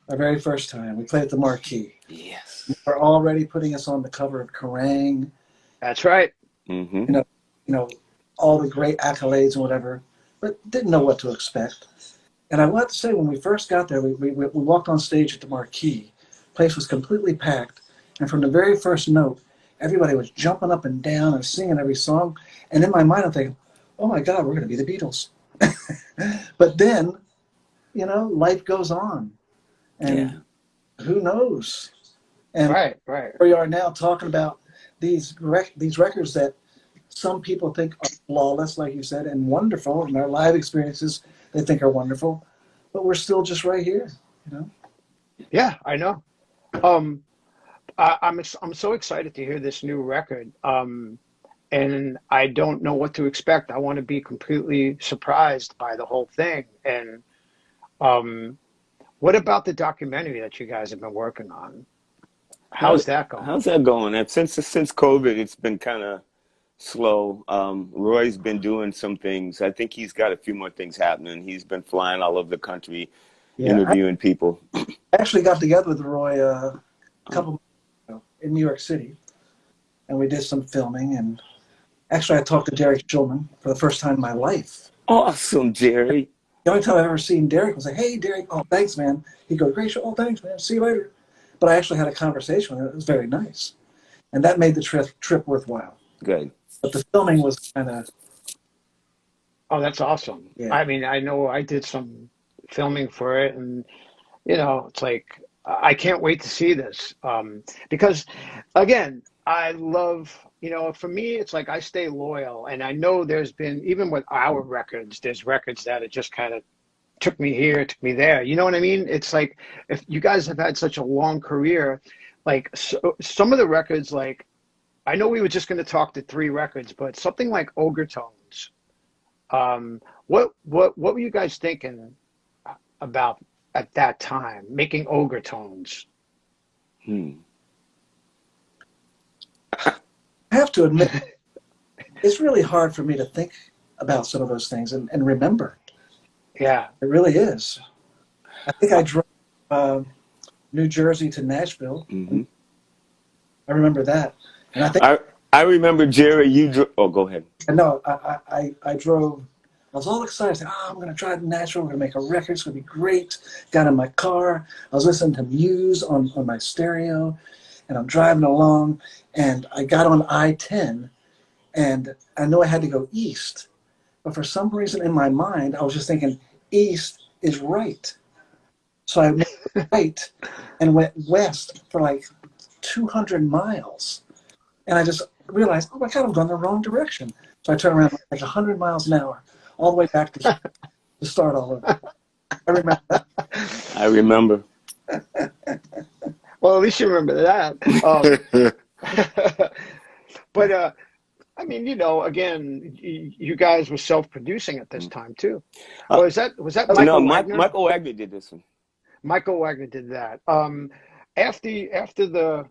our very first time, we played at the Marquee. Yes. They're already putting us on the cover of Kerrang. That's right. Mm-hmm. All the great accolades and whatever, but didn't know what to expect. And I will have to say, when we first got there, we walked on stage at the Marquee. The place was completely packed. And from the very first note, everybody was jumping up and down and singing every song. And in my mind, I'm thinking, oh my God, we're going to be the Beatles. But then, life goes on. And who knows? And right. here we are now talking about these records that some people think are flawless, like you said, and wonderful, and our live experiences they think are wonderful, but we're still just right here, Yeah, I know. I'm so excited to hear this new record, and I don't know what to expect. I want to be completely surprised by the whole thing. And what about the documentary that you guys have been working on? How's that going? How's that going? Since COVID, it's been kind of slow. Roy's been doing some things. I think he's got a few more things happening. He's been flying all over the country, interviewing people. I actually got together with Roy a couple months ago in New York City, and we did some filming. And actually, I talked to Derek Schulman for the first time in my life. Awesome, Jerry. The only time I've ever seen Derek was like, "Hey, Derek, oh, thanks, man." He goes, "Great show. Oh, thanks, man. See you later." But I actually had a conversation with him. It was very nice, and that made the trip worthwhile. Good. But the filming was kind of... Oh, that's awesome. Yeah. I mean, I know I did some filming for it, and it's like I can't wait to see this because, again, I love. For me, it's like I stay loyal, and I know there's been, even with our records, there's records that it just kind of took me here, took me there. You know what I mean? It's like if you guys have had such a long career, like some of the records, like I know we were just going to talk to three records, but something like Ogre Tones. What were you guys thinking about at that time, making Ogre Tones? I have to admit, it's really hard for me to think about some of those things and remember. Yeah. It really is. I think I drove New Jersey to Nashville. Mm-hmm. I remember that. And I think I remember, Jerry, oh, go ahead. No, I drove. I was all excited. I said, I'm going to drive to Nashville. We're going to make a record. It's going to be great. Got in my car. I was listening to Muse on my stereo. And I'm driving along, and I got on I-10, and I know I had to go east. But for some reason in my mind, I was just thinking, east is right. So I went right and went west for like 200 miles. And I just realized, oh my God, I'm going the wrong direction. So I turned around like 100 miles an hour, all the way back to start all over. I remember that. I remember. Well, at least you remember that. But I mean, again, you guys were self-producing at this time too. Was that Michael No, Wagner? Michael Wagner did this one. Michael Wagner did that. After the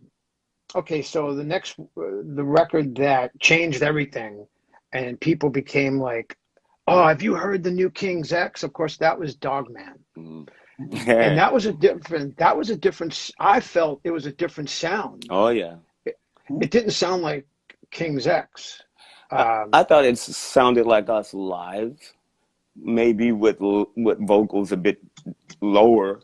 so the record that changed everything, and people became like, "Oh, have you heard the new King's X?" Of course, that was Dogman. And that was a different, I felt it was a different sound. Oh, yeah. It didn't sound like King's X. I thought it sounded like us live, maybe with vocals a bit lower,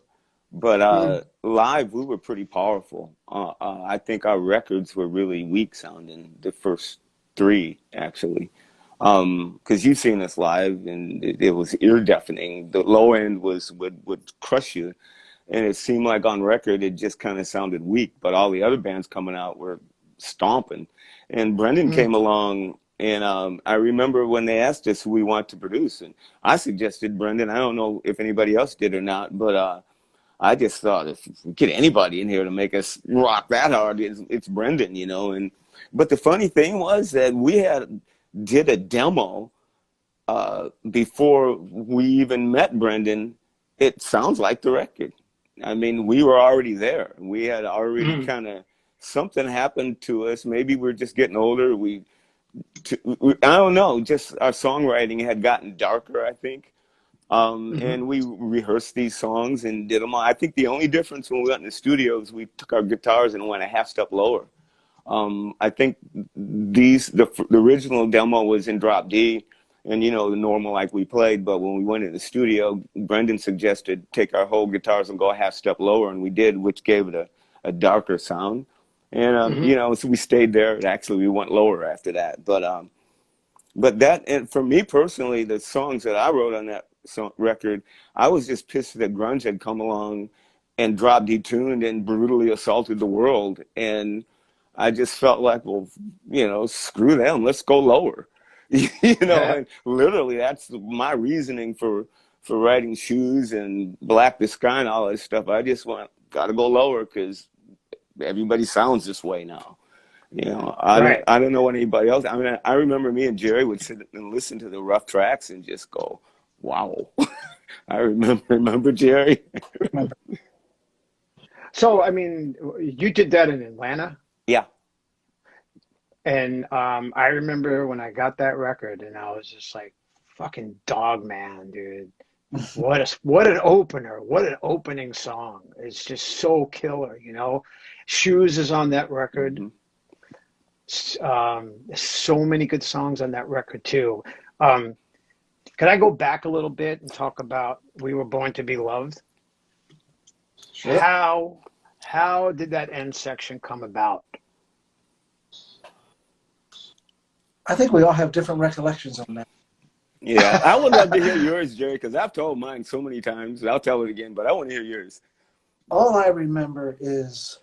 but live we were pretty powerful. I think our records were really weak sounding, the first three, actually. Because you've seen us live, and it was ear deafening. The low end would crush you, and it seemed like on record it just kind of sounded weak. But all the other bands coming out were stomping. And Brendan Mm, came along, and I remember when they asked us who we want to produce, and I suggested Brendan. I don't know if anybody else did or not, but I just thought if we get anybody in here to make us rock that hard, it's Brendan, you know. And but the funny thing was that we did a demo before we even met Brendan. It sounds like the record. I mean, we were already there. We had already mm, kind of something happened to us. Maybe we're just getting older. I don't know. Just our songwriting had gotten darker, I think. mm-hmm. And we rehearsed these songs and did them all. I think the only difference when we went in the studio is we took our guitars and went a half step lower. I think the original demo was in drop D, and you know the normal like we played. But when we went in the studio, Brendan suggested take our whole guitars and go a half step lower, and we did, which gave it a darker sound. And Mm-hmm. you know, so we stayed there. Actually, we went lower after that. But that, and for me personally, the songs that I wrote on that record, I was just pissed that grunge had come along and dropped detuned and brutally assaulted the world. And I just felt like, well, you know, screw them, let's go lower. You know, and literally that's my reasoning for writing Shoes and Black the Sky and all that stuff. I just gotta go lower because everybody sounds this way now. You know, Right. I don't know anybody else. I mean, I remember me and Jerry would sit and listen to the rough tracks and just go, "Wow." I remember Jerry. So, I mean, you did that in Atlanta, Yeah. and I remember when I got that record, and I was just like, "Fucking Dogman, dude! What an opener! What an opening song! It's just so killer, you know." Shoes is on that record. Hmm. There's so many good songs on that record too. Um, could I go back a little bit and talk about "We Were Born to Be Loved"? Sure. How did that end section come about? I think we all have different recollections on that. Yeah, I would love to hear yours, Jerry, because I've told mine so many times. I'll tell it again, but I want to hear yours. All I remember is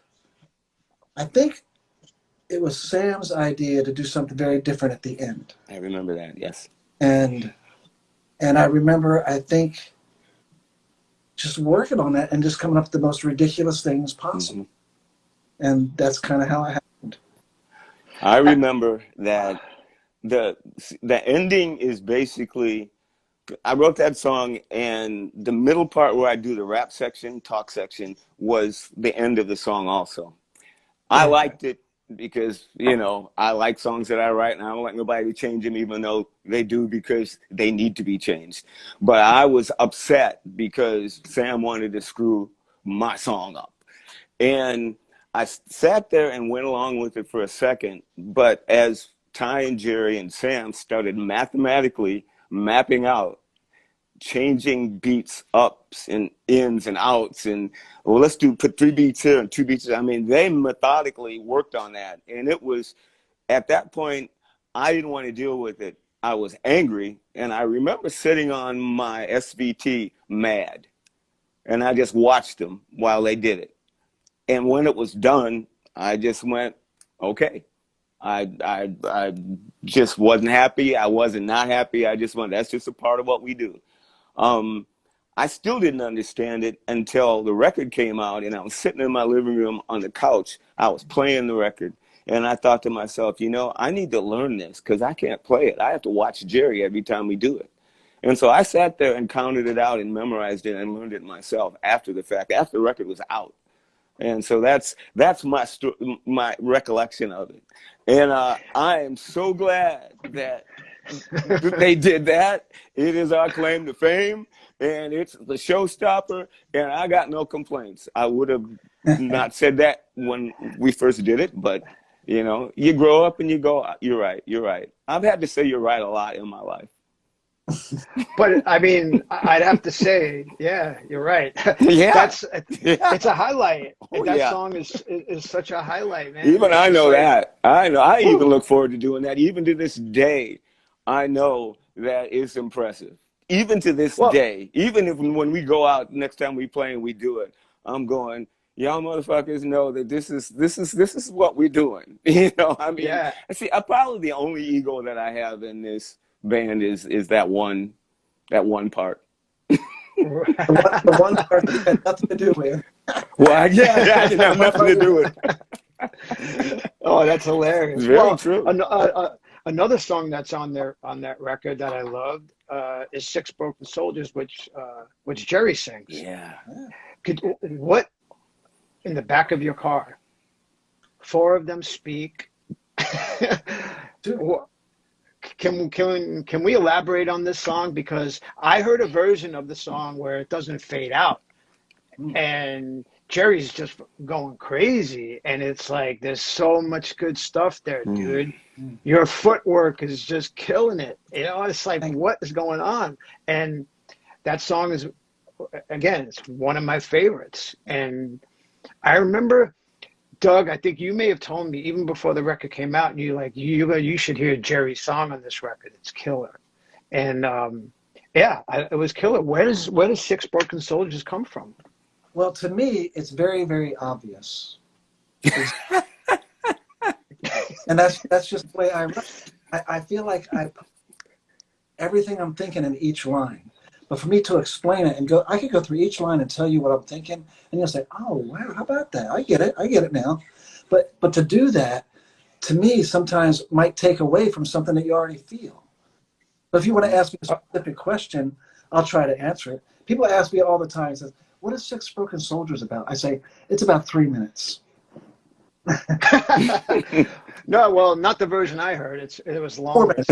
I think it was Sam's idea to do something very different at the end. I remember that. Yes. And I remember I think just working on that and just coming up with the most ridiculous things Hmm. possible. And that's kind of how it happened. I remember that the the ending is basically I wrote that song, and the middle part where I do the rap section, talk section, was the end of the song also. I Yeah. liked it because, you know, I like songs that I write, and I don't like nobody to change them, even though they do because they need to be changed. But I was upset because Sam wanted to screw my song up. And I sat there and went along with it for a second. But as Ty and Jerry and Sam started mathematically mapping out changing beats ups and ins and outs and well let's put 3 beats here and 2 beats here. I mean, they methodically worked on that, and it was at that point I didn't want to deal with it. I was angry, and I remember sitting on my SVT mad, and I just watched them while they did it. And when it was done, I just went, okay. I just wasn't happy. I wasn't not happy. I just went, that's just a part of what we do. um, I still didn't understand it until the record came out, and I was sitting in my living room on the couch. I was playing the record, and I thought to myself, you know, I need to learn this because I can't play it. I have to watch Jerry every time we do it. And so I sat there and counted it out and memorized it and learned it myself after the fact, after the record was out. And so that's my recollection of it. And I am so glad that they did that. It is our claim to fame, and it's the showstopper, and I got no complaints. I would have not said that when we first did it, but you know, you grow up and you go, you're right, you're right. I've had to say you're right a lot in my life. But I mean, I'd have to say, yeah, you're right. Yeah, That's yeah, it's a highlight. oh That yeah. song is such a highlight, man. Even It's I just know like, that. I know. I even whew. look forward to doing that. Even to this day, I know that it's impressive. Even to this Well, day, even if when we go out next time we play and we do it, I'm going, y'all motherfuckers know that this is what we're doing. You know, I mean, Yeah. see, probably the only ego that I have in this band is that one part. The one part that had nothing to do with. Well, yeah, I didn't have nothing to do with it. Oh, that's It's hilarious. very Well, true. another song that's on there on that record that I loved is Six Broken Soldiers, which Jerry sings. Yeah. What in the back of your car? Four of them speak. Dude. Can we elaborate on this song? Because I heard a version of the song where it doesn't fade out, and Jerry's just going crazy, and it's like there's so much good stuff there, dude. Your footwork is just killing it. You know, it's like what is going on? And that song is, again, it's one of my favorites. And I remember, Doug, I think you may have told me even before the record came out, and you should hear Jerry's song on this record. It's killer. And yeah, it was killer. Where does Six Broken Soldiers come from? Well, to me, it's very, very obvious. And that's just the way I feel like I put everything I'm thinking in each line. But for me to explain it and go, I could go through each line and tell you what I'm thinking, and you'll say, "Oh, wow, how about that? I get it now." But to do that, to me, sometimes might take away from something that you already feel. But if you want to ask me a specific question, I'll try to answer it. People ask me all the time, says, "What is Six Broken Soldiers about?" I say, "It's about 3 minutes." No, well, not the version I heard. It was 4 longer. minutes.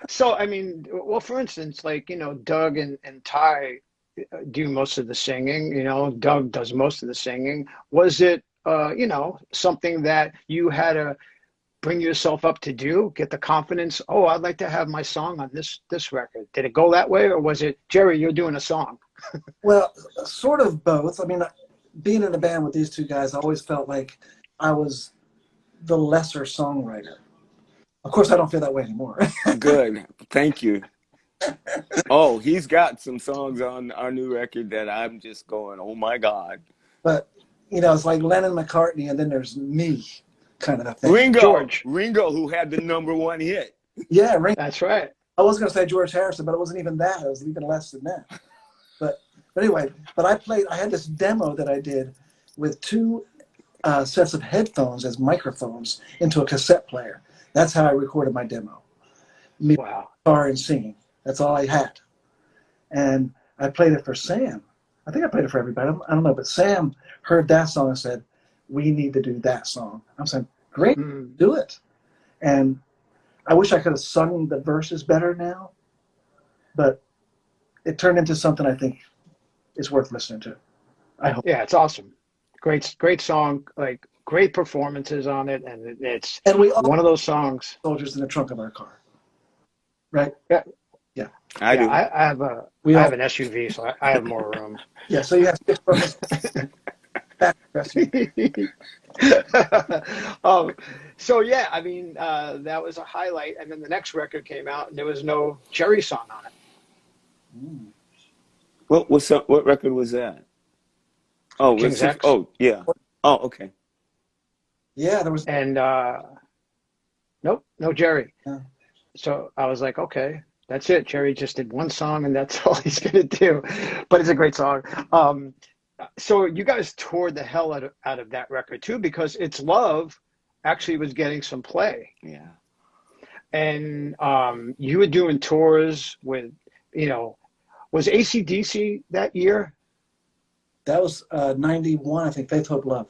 So, I mean, well, for instance, like, Doug and Ty do most of the singing, Doug does most of the singing. Was it, something that you had to bring yourself up to do, get the confidence? Oh, I'd like to have my song on this record. Did it go that way? Or was it, Jerry, you're doing a song? Well, sort of both. I mean, being in a band with these two guys, I always felt like I was the lesser songwriter. Of course, I don't feel that way anymore. Good. Thank you. Oh, he's got some songs on our new record that I'm just going, oh my God. But, it's like Lennon, McCartney, and then there's me kind of a thing. Ringo, who had the #1 hit. Yeah, Ringo. That's right. I was going to say George Harrison, but it wasn't even that. It was even less than that. But anyway, I had this demo that I did with two sets of headphones as microphones into a cassette player. That's how I recorded my demo. Me, wow. Guitar and singing. That's all I had. And I played it for Sam. I think I played it for everybody. I don't know, but Sam heard that song and said, "We need to do that song." I'm saying, "Great, do it." And I wish I could have sung the verses better now, but it turned into something I think is worth listening to. I hope. Yeah, it's awesome. Great song, like great performances on it, and it's we all one of those songs. Soldiers in the trunk of our car, right? Yeah, yeah. I do. I have an SUV, so I have more room. Yeah, so you have 6 brothers. Back So yeah, I mean, that was a highlight, and then the next record came out, and there was no Jerry song on it. What record was that? Oh, King's X. Oh, yeah. Oh, okay. Yeah, there was. And nope, no Jerry. Yeah. So I was like, okay, that's it. Jerry just did one song, and that's all he's gonna do. But it's a great song. So you guys toured the hell out of that record too, because It's Love actually was getting some play. Yeah. And you were doing tours with, was AC/DC that year? That was 91, I think. Faith, Hope, Love.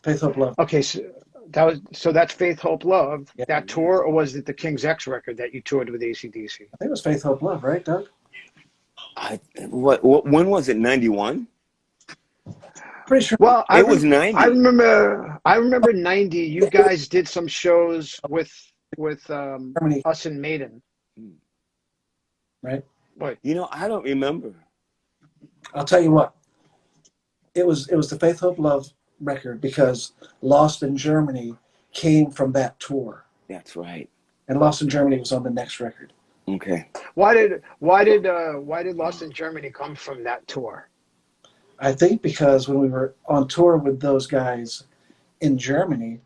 Faith, Hope, Love. Okay, so that's Faith, Hope, Love. Yeah. That tour, or was it the King's X record that you toured with AC/DC? I think it was Faith, Hope, Love, right, Doug? When was it? 91? Pretty sure. Well, it was 90. I remember 90. You guys did some shows with us and Maiden. Right. What? I don't remember. I'll tell you what. It was the Faith, Hope, Love record because Lost in Germany came from that tour. That's right. And Lost in Germany was on the next record. Okay. Why did Lost in Germany come from that tour? I think because when we were on tour with those guys in Germany,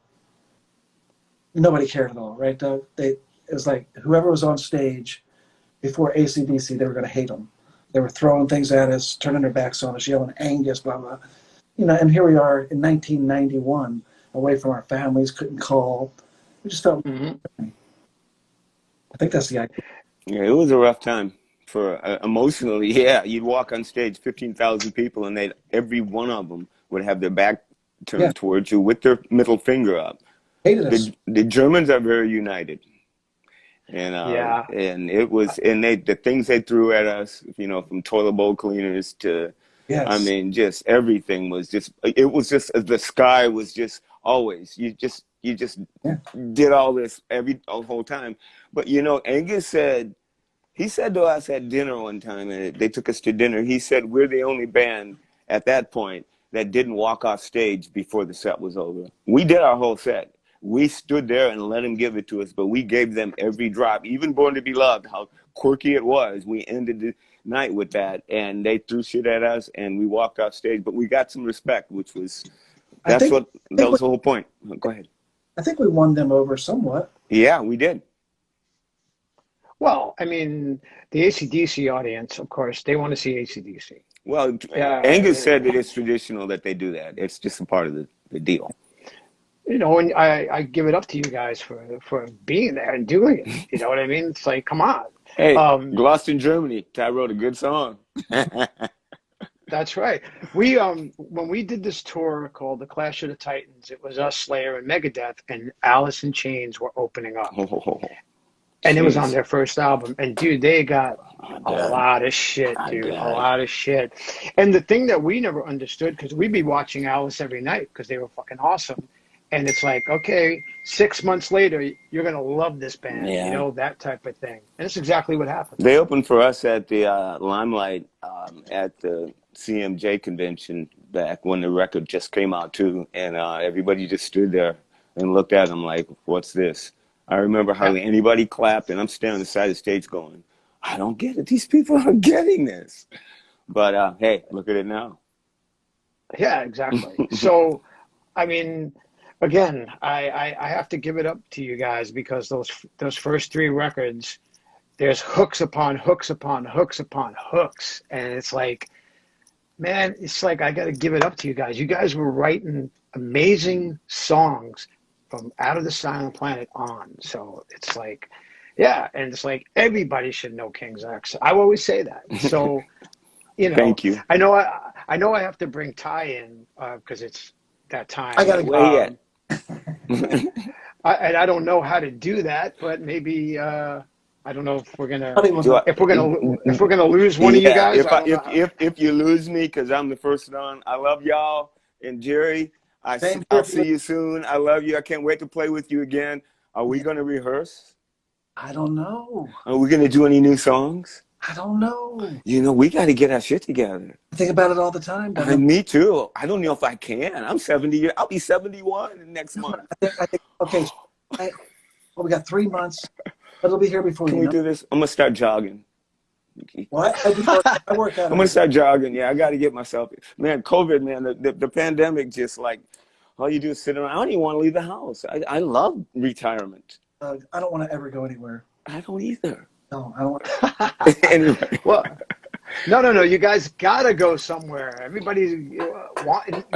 nobody cared at all, right, Doug? It was like whoever was on stage before AC/DC, they were going to hate them. They were throwing things at us, turning their backs on us, yelling Angus, blah blah. And here we are in 1991, away from our families, couldn't call. We just felt. Hmm. I think that's the idea. Yeah, it was a rough time for emotionally. Yeah, you'd walk on stage, 15,000 people, and every one of them would have their back Yeah, turned towards you with their middle finger up. hated us. The Germans are very united, Yeah. and it was, and the things they threw at us, from toilet bowl cleaners to, I Yes. mean, just everything was just, it was just, the sky was just always, you just Yeah. did all this the whole time. But Angus said, he said to us at dinner one time, and they took us to dinner. He said, we're the only band at that point that didn't walk off stage before the set was over. We did our whole set. We stood there and let him give it to us, but we gave them every drop, even Born to Be Loved, how quirky it was. We ended the night with that, and they threw shit at us, and we walked off stage. But we got some respect, which was, I think, I that think, we, was the whole point. Go ahead. I think we won them over somewhat. Yeah, we did. Well, I mean, the AC/DC audience, of course, they want to see AC/DC. Well, Angus said that Yeah, it's traditional that they do that. It's just a part of the deal. and I give it up to you guys for being there and doing it. You know what I mean? It's like, come on. Hey, Um, Lost in Germany. Ty wrote a good song. that's right. When we did this tour called the Clash of the Titans, it was us, Slayer, and Megadeth, and Alice in Chains were opening up. Oh, And it was on jeez. their first album. And dude, they got I a bet. lot of shit, I dude. A bet. lot of shit. And the thing that we never understood, because we'd be watching Alice every night because they were fucking awesome. And it's like, okay, 6 months later, you're gonna love this band, Yeah. that type of thing. And it's exactly what happened. They opened for us at the Limelight at the CMJ convention back when the record just came out too, and everybody just stood there and looked at them like, "What's this?" I remember Yeah, hardly anybody clapped, and I'm standing on the side of the stage going, "I don't get it. These people aren't getting this." But hey, look at it now. yeah, exactly. So, I mean, again, I have to give it up to you guys because those first three records, there's hooks upon hooks upon hooks upon hooks, and it's like, man, it's like I got to give it up to you guys. You guys were writing amazing songs from Out of the Silent Planet on. So it's like, yeah, and it's like everybody should know King's X. I always say that. So, you know, Thank you. I know I have to bring Ty in because it's that I time. gotta go. Where he at? And I don't know how to do that, but maybe I don't know if we're gonna Buddy was Do a, I, if we're gonna lose one of you yeah, guys. I don't know how. if you lose me, because I'm the first on, I love y'all. And Jerry, same I'll here. see you soon. I love you. I can't wait to play with you again. Are we going to rehearse? I don't know. Are we going to do any new songs? I don't know. We got to get our shit together. I think about it all the time, but Me too. I don't know if I can. I'm 70. I'll be 71 next month. I think okay. So well, we got 3 months. It'll be here before Can you we know. do this? I'm going to start jogging. Well, I work out. I'm going to start jogging. Yeah, I got to get myself. Man, COVID, man, the pandemic just like, all you do is sit around. I don't even want to leave the house. I love retirement. I don't want to ever go anywhere. I don't either. No, I don't want. Anyway. Well, no. You guys gotta go somewhere. Everybody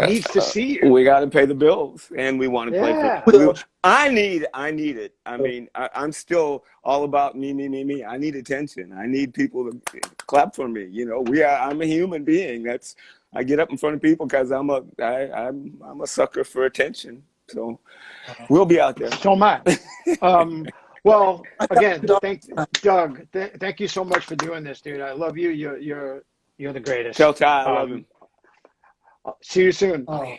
needs to see you. We got to pay the bills, and we want to play for. Yeah. I need it. I mean, I'm still all about me. I need attention. I need people to clap for me. I'm a human being. I get up in front of people because I'm a sucker for attention. So we'll be out there. So am I. Well, again, Doug. Thank you so much for doing this, dude. I love you. You're the greatest. Tell Ty I love him. See you soon. Oh,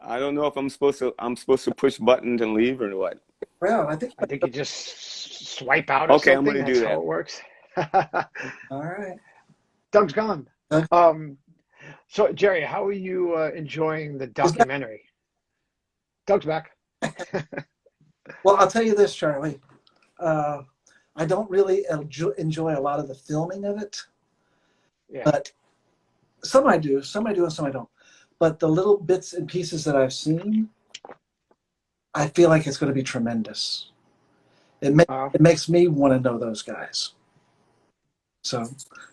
I don't know if I'm supposed to push buttons and leave or what. well, I think you just swipe out or Okay, something. I'm gonna That's do how that. it works. all right. Doug's gone. Huh? So Jerry, how are you enjoying the documentary? Doug's back. Well, I'll tell you this, Charlie. I don't really enjoy a lot of the filming of it, Yeah. but some I do, and some I don't. But the little bits and pieces that I've seen, I feel like it's going to be tremendous. Uh, It makes me want to know those guys. So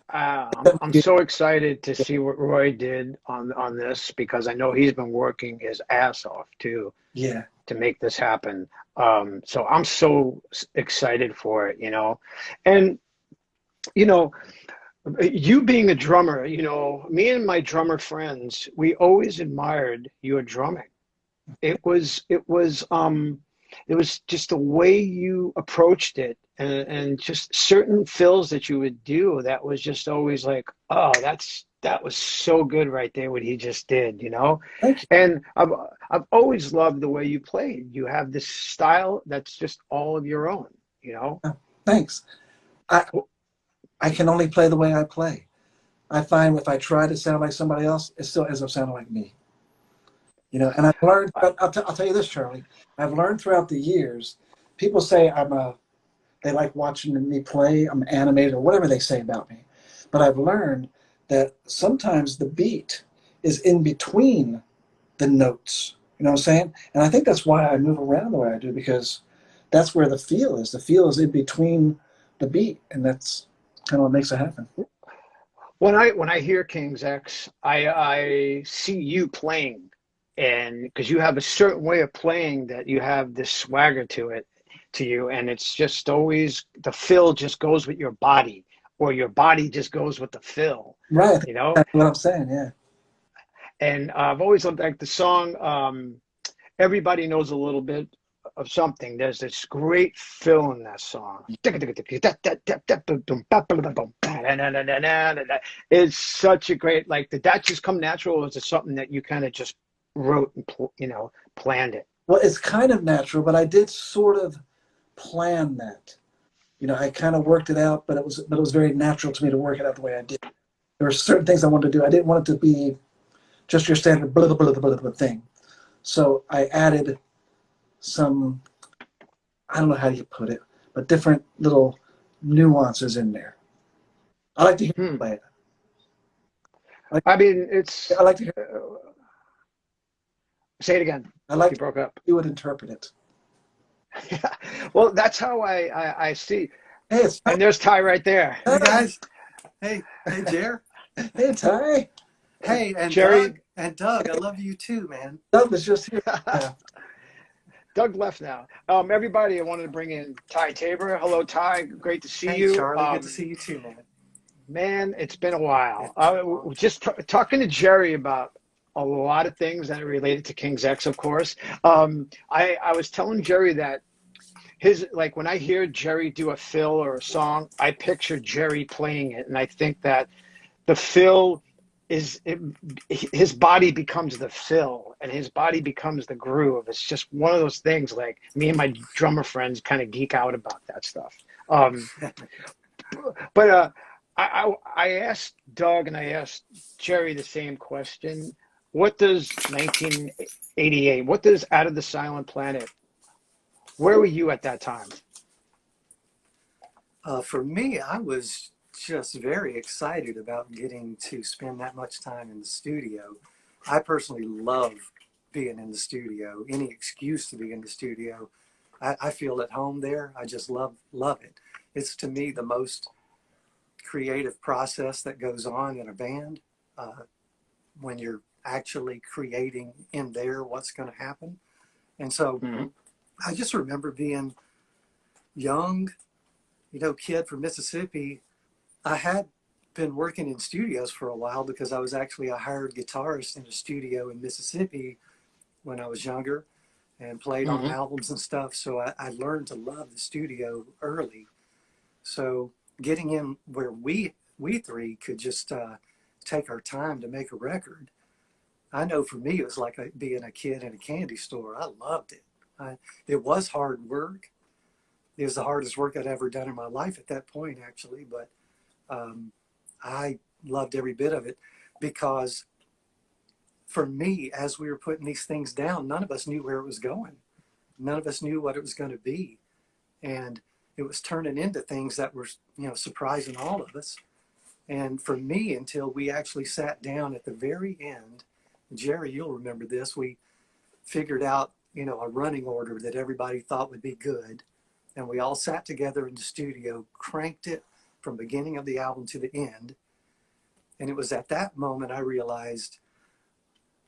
I'm so excited to see what Roy did on this because I know he's been working his ass off yeah, to make this happen. So I'm so excited for it, you know. And you know, you being a drummer, you know, me and my drummer friends, we always admired your drumming. It was just the way you approached it and just certain fills that you would do that was just always like, oh, that was so good right there what he just did, you know. thank you. And I've always loved the way you played. You have this style that's just all of your own, you know. Oh, thanks. I I can only play the way I play. I find if I try to sound like somebody else, it still ends up sounding like me. You know, and I've learned. I'll tell you this, Charlie. I've learned throughout the years. People say they like watching me play. I'm animated or whatever they say about me. But I've learned that sometimes the beat is in between the notes. You know what I'm saying? And I think that's why I move around the way I do because that's where the feel is. The feel is in between the beat, and that's kind of what makes it happen. When I hear King's X, I see you playing, and because you have a certain way of playing that you have this swagger to you, and it's just always the fill just goes with your body, or your body just goes with the fill, Right. you know. That's what I'm saying. Yeah. And I've always loved like the song. Everybody knows a little bit of something. There's this great fill in that song. It's such a great like. Did that just come natural, or was it something that you kind of just wrote and planned it? Well, it's kind of natural, but I did sort of plan that. You know, I kind of worked it out, but it was very natural to me to work it out the way I did. There were certain things I wanted to do. I didn't want it to be just your standard blah, blah, blah, blah, blah thing. So I added some, I don't know how you put it, but different little nuances in there. I like to hear you Hmm. play it. I like, I mean, it's. I like to hear, Say it again. I like You to broke up. hear you would interpret it. Well, that's how I see. Hey, it's And there's Ty right there. Hey guys. Hey Jer. hey Ty. Hey, and Jerry. Doug, I love you too, man. Doug was just here. Yeah. Doug left now. Everybody, I wanted to bring in Ty Tabor. Hello, Ty. Great to see Hey you. Charlie, good to see you too, man. Man, it's been a while. It's been a long time. Just talking to Jerry about a lot of things that are related to King's X, of course. I was telling Jerry that his like when I hear Jerry do a fill or a song, I picture Jerry playing it, and I think that the fill his body becomes the fill and his body becomes the groove. It's just one of those things like me and my drummer friends kind of geek out about that stuff. But I asked Doug and I asked Jerry the same question. What does 1988, what does Out of the Silent Planet, where were you at that time? For me, I was just very excited about getting to spend that much time in the studio. I personally love being in the studio. Any excuse to be in the studio, I feel at home there. I just love it. It's to me the most creative process that goes on in a band when you're actually creating in there what's going to happen. And so Mhm. I just remember being young, kid from Mississippi. I had been working in studios for a while because I was actually a hired guitarist in a studio in Mississippi when I was younger and played on Mhm. albums and stuff. So I learned to love the studio early. So getting in where we three could just take our time to make a record. I know for me it was like being a kid in a candy store. I loved it. It was hard work. It was the hardest work I'd ever done in my life at that point, actually. But um, I loved every bit of it because for me, as we were putting these things down, none of us knew where it was going. None of us knew what it was going to be. And it was turning into things that were, surprising all of us. And for me, until we actually sat down at the very end, Jerry, you'll remember this, we figured out, a running order that everybody thought would be good. And we all sat together in the studio, cranked it from beginning of the album to the end. And it was at that moment I realized,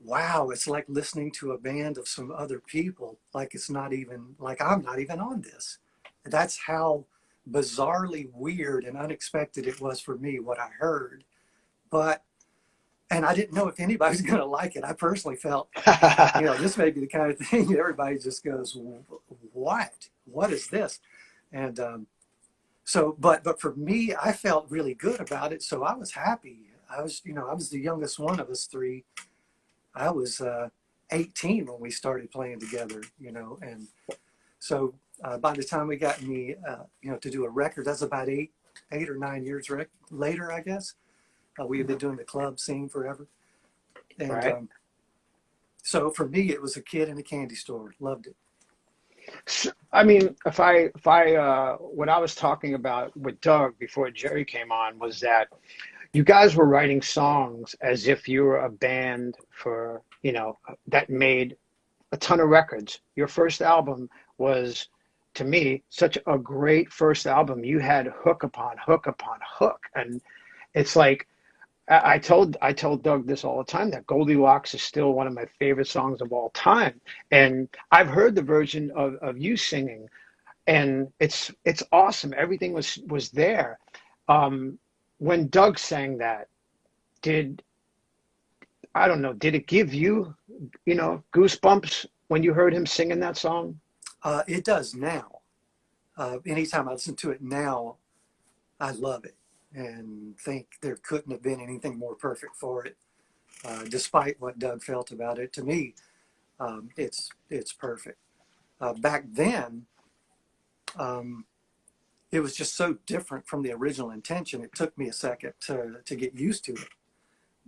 wow, it's like listening to a band of some other people. Like it's not even, like I'm not even on this. And that's how bizarrely weird and unexpected it was for me, what I heard. And I didn't know if anybody was going to like it. I personally felt, this may be the kind of thing everybody just goes, what is this? And but for me, I felt really good about it. So I was happy. I was the youngest one of us three. I was 18 when we started playing together, and so by the time we got me, to do a record, that's about eight or 9 years later, I guess. We had been doing the club scene forever. And Right. So for me, it was a kid in a candy store. Loved it. So, I mean, if I what I was talking about with Doug before Jerry came on was that you guys were writing songs as if you were a band for, that made a ton of records. Your first album was, to me, such a great first album. You had hook upon hook upon hook. And it's like, I told Doug this all the time, that Goldilocks is still one of my favorite songs of all time. And I've heard the version of you singing, and it's awesome. Everything was there. When Doug sang that, I don't know, did it give you, goosebumps when you heard him singing that song? It does now. Anytime I listen to it now, I love it and think there couldn't have been anything more perfect for it. Despite what Doug felt about it, to me, it's perfect. Back then, it was just so different from the original intention. It took me a second to get used to it,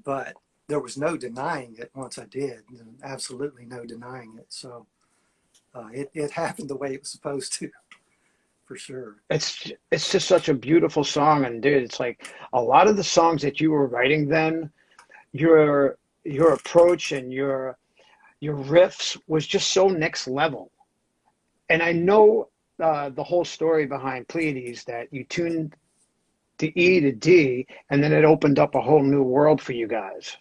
but there was no denying it once I did. Absolutely no denying it. So it happened the way it was supposed to, for sure. It's just such a beautiful song, and dude, it's like a lot of the songs that you were writing then, your approach and your riffs was just so next level. And I know the whole story behind Pleiades, that you tuned the E to D, and then it opened up a whole new world for you guys.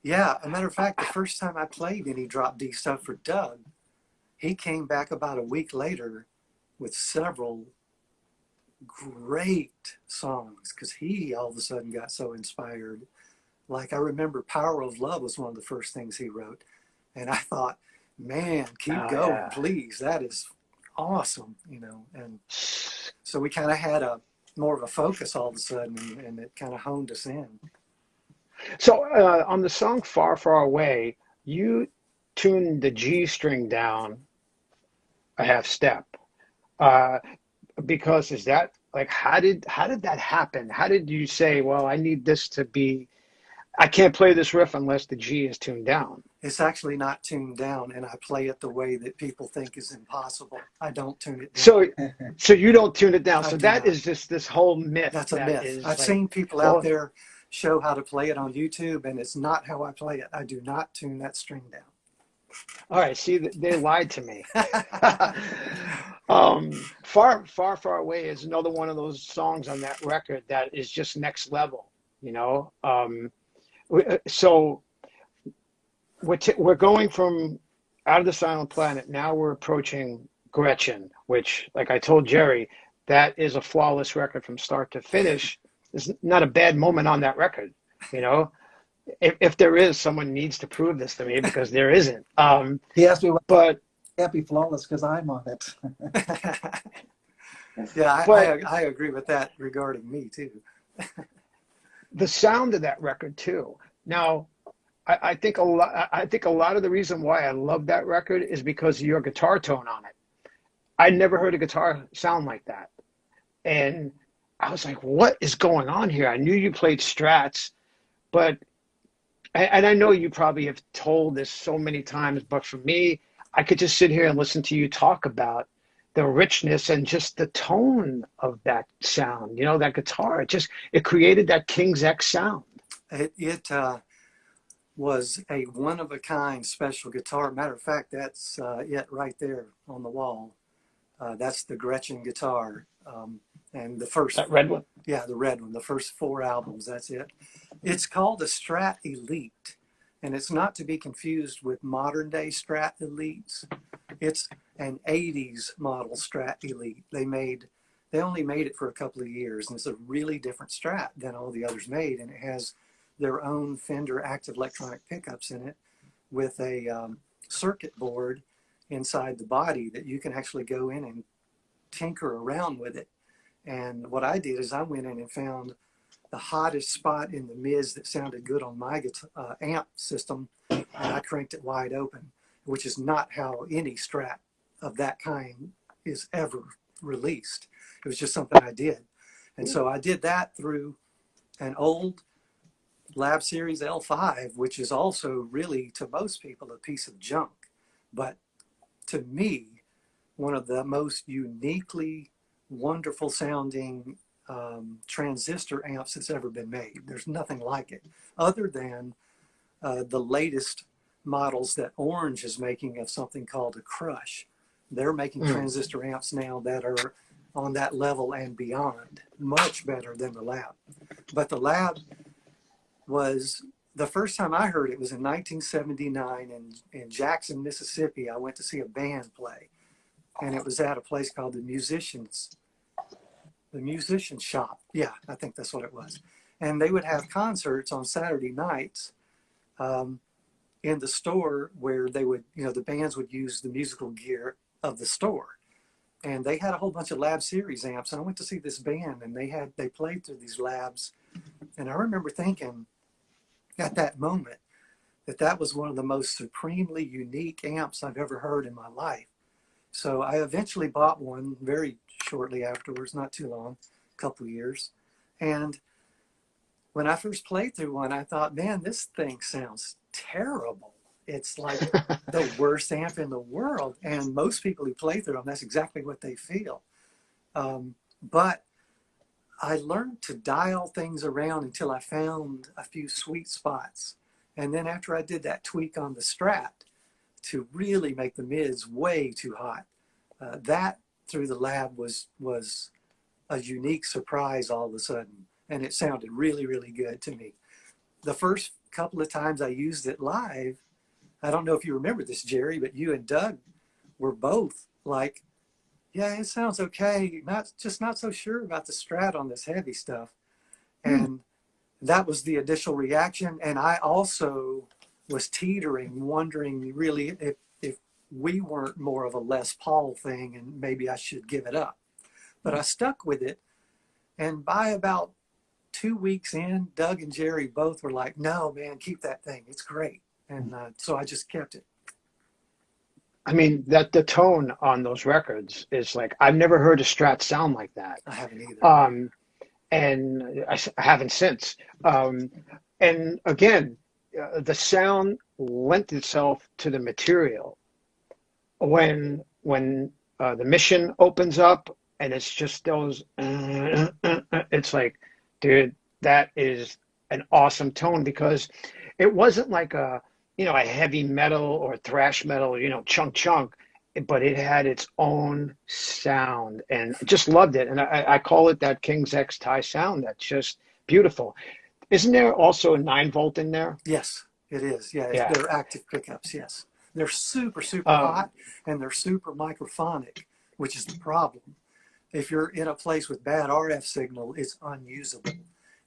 Yeah, a matter of fact, the first time I played any drop D stuff for Doug, he came back about a week later with several great songs, because he all of a sudden got so inspired. Like I remember Power of Love was one of the first things he wrote. And I thought, man, keep Oh going, yeah. please. That is awesome, And so we kind of had more of a focus all of a sudden, and it kind of honed us in. So on the song Far, Far Away, you tuned the G string down a half step. Uh, because is that like, how did that happen? How did you say, well, I need this to be, I can't play this riff unless the G is tuned down? It's actually not tuned down, and I play it the way that people think is impossible. I don't tune it down. So so you don't tune it down. I So do that not. is just this whole myth That's a that myth. is I've like, seen people out well, there show how to play it on YouTube, and it's not how I play it. I do not tune that string all right, see, they lied to me. down. Far, Far, Far Away is another one of those songs on that record that is just next level, you know? So we're going from Out of the Silent Planet. Now we're approaching Gretchen, which, like I told Jerry, that is a flawless record from start to finish. There's not a bad moment on that record, you know? If there is, someone needs to prove this to me, because there isn't. He asked me why But it can't be flawless because I'm on it. Yeah, but I agree with that regarding me too. the sound of that record too. Now, I think a lot. I think a lot of the reason why I love that record is because of your guitar tone on it. I never heard a guitar sound like that, and I was like, "What is going on here?" I knew you played Strats, but and I know you probably have told this so many times, but for me, I could just sit here and listen to you talk about the richness and just the tone of that sound. You know, that guitar. It created that King's X sound. It was a one of a kind special guitar. Matter of fact, that's it right there on the wall. That's the Gretchen guitar. And the first, That red one. yeah, the red one, the first 4 albums, that's it. It's called a Strat Elite, and it's not to be confused with modern day Strat Elites. It's an 80s model Strat Elite. They only made it for a couple of years, and it's a really different Strat than all the others made, and it has their own Fender active electronic pickups in it with a circuit board inside the body that you can actually go in and tinker around with it. And what I did is I went in and found the hottest spot in the mids that sounded good on my amp system, and I cranked it wide open, which is not how any Strat of that kind is ever released. It was just something I did. And so I did that through an old Lab Series L5, which is also really, to most people, a piece of junk. But to me, one of the most uniquely wonderful sounding transistor amps that's ever been made. There's nothing like it, other than the latest models that Orange is making of something called a Crush. They're making transistor amps now that are on that level and beyond, much better than the Lab. But the Lab was, the first time I heard it was in 1979 in Jackson, Mississippi. I went to see a band play, and it was at a place called the Musicians Shop. Yeah, I think that's what it was. And they would have concerts on Saturday nights in the store where they would, the bands would use the musical gear of the store. And they had a whole bunch of Lab Series amps. And I went to see this band, and they played through these Labs. And I remember thinking at that moment that was one of the most supremely unique amps I've ever heard in my life. So I eventually bought one very shortly afterwards, not too long, a couple of years. And when I first played through one, I thought, man, this thing sounds terrible. It's like the worst amp in the world. And most people who play through them, that's exactly what they feel. But I learned to dial things around until I found a few sweet spots. And then after I did that tweak on the Strat to really make the mids way too hot, that through the Lab was a unique surprise all of a sudden. And it sounded really, really good to me. The first couple of times I used it live, I don't know if you remember this, Jerry, but you and Doug were both like, yeah, it sounds okay. Not so sure about the Strat on this heavy stuff. And that was the initial reaction. And I also was teetering, wondering really if we weren't more of a Les Paul thing and maybe I should give it up. But I stuck with it. And by about 2 weeks in, Doug and Jerry both were like, no, man, keep that thing. It's great. And so I just kept it. I mean, that the tone on those records is like, I've never heard a Strat sound like that. I haven't either. And I haven't since. And again, the sound lent itself to the material. When the Mission opens up and it's just those, it's like, dude, that is an awesome tone, because it wasn't like a heavy metal or thrash metal, chunk, but it had its own sound, and I just loved it. And I call it that King's X Thai sound. That's just beautiful. Isn't there also a 9-volt in there? Yes, it is. Yeah, Yeah. they're active pickups. Yes, they're super hot, and they're super microphonic, which is the problem. If you're in a place with bad RF signal, it's unusable.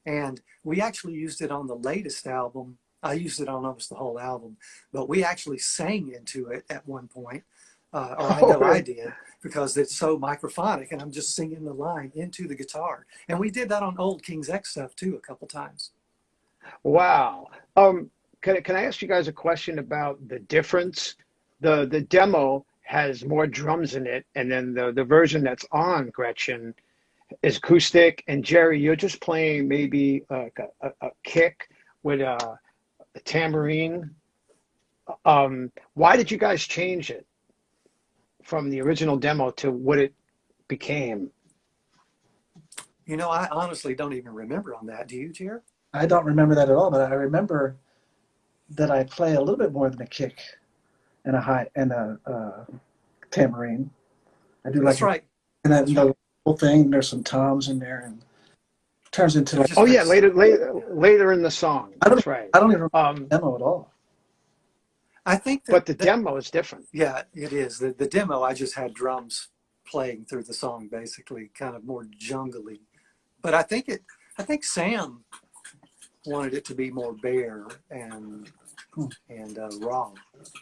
And we actually used it on the latest album. I used it on almost the whole album, but we actually sang into it at one point, or I know I did, because it's so microphonic, and I'm just singing the line into the guitar. And we did that on old King's X stuff too a couple times. Wow. Can I ask you guys a question about the difference? The demo has more drums in it, and then the version that's on Gretchen is acoustic. And Jerry, you're just playing maybe a kick with a tambourine. Why did you guys change it? from the original demo to what it became? You know, I honestly don't even remember on that. Do you, Jer? I don't remember that at all, but I remember that I play a little bit more than a kick and a high and a tambourine. I do That's like, right. and then That's right. the whole thing. There's some toms in there, and it turns into It's like, just Oh very, yeah, later in the song. I don't That's right. I don't even remember Um, the demo at all. I think but the that demo is different. yeah, it is. The demo, I just had drums playing through the song, basically, kind of more jungly. But I think Sam wanted it to be more bare and raw.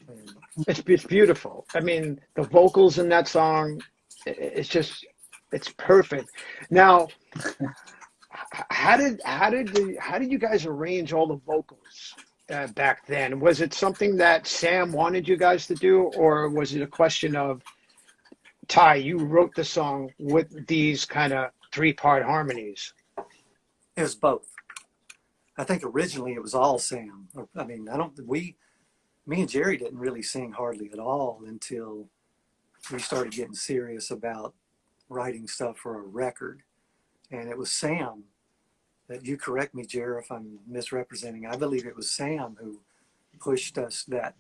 And It's beautiful. I mean, the vocals in that song, it's just it's perfect. Now, how did you guys arrange all the vocals back then? Was it something that Sam wanted you guys to do, or was it a question of Ty, you wrote the song with these kind of three-part harmonies? it was both. I think originally it was all Sam. I mean, I don't. Me and Jerry didn't really sing hardly at all until we started getting serious about writing stuff for a record. And it was Sam that, you correct me, Jerry, if I'm misrepresenting. I believe it was Sam who pushed us that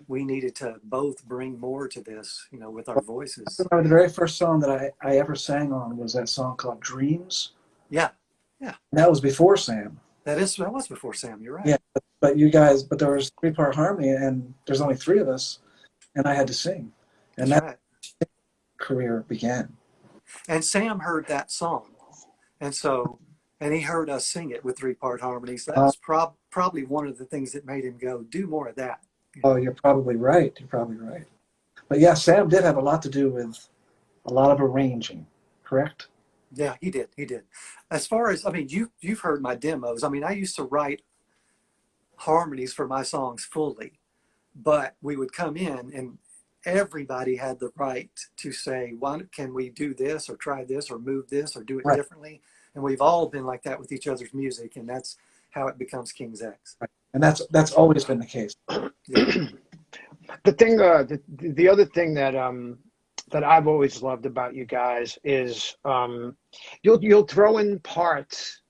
we needed to both bring more to this, you know, with our I voices. remember the very first song that I ever sang on was that song called Dreams. Yeah, yeah. And that was before Sam. That was before Sam. You're right. Yeah, but you guys, but there was three-part harmony, and there's only three of us, and I had to sing, and That's that right. career began. And Sam heard that song, and so and he heard us sing it with three-part harmonies. That Uh, was probably one of the things that made him go, do more of that. oh, you're probably right. You're probably right. But yeah, Sam did have a lot to do with a lot of arranging, correct? Yeah, he did. He did. As far as, I mean, you've heard my demos. I mean, I used to write harmonies for my songs fully, but we would come in and everybody had the right to say, why can we do this or try this or move this or do it Right. differently? And we've all been like that with each other's music, and that's how it becomes King's X. Right. And that's always been the case. Yeah. The other thing that that I've always loved about you guys is you'll throw in parts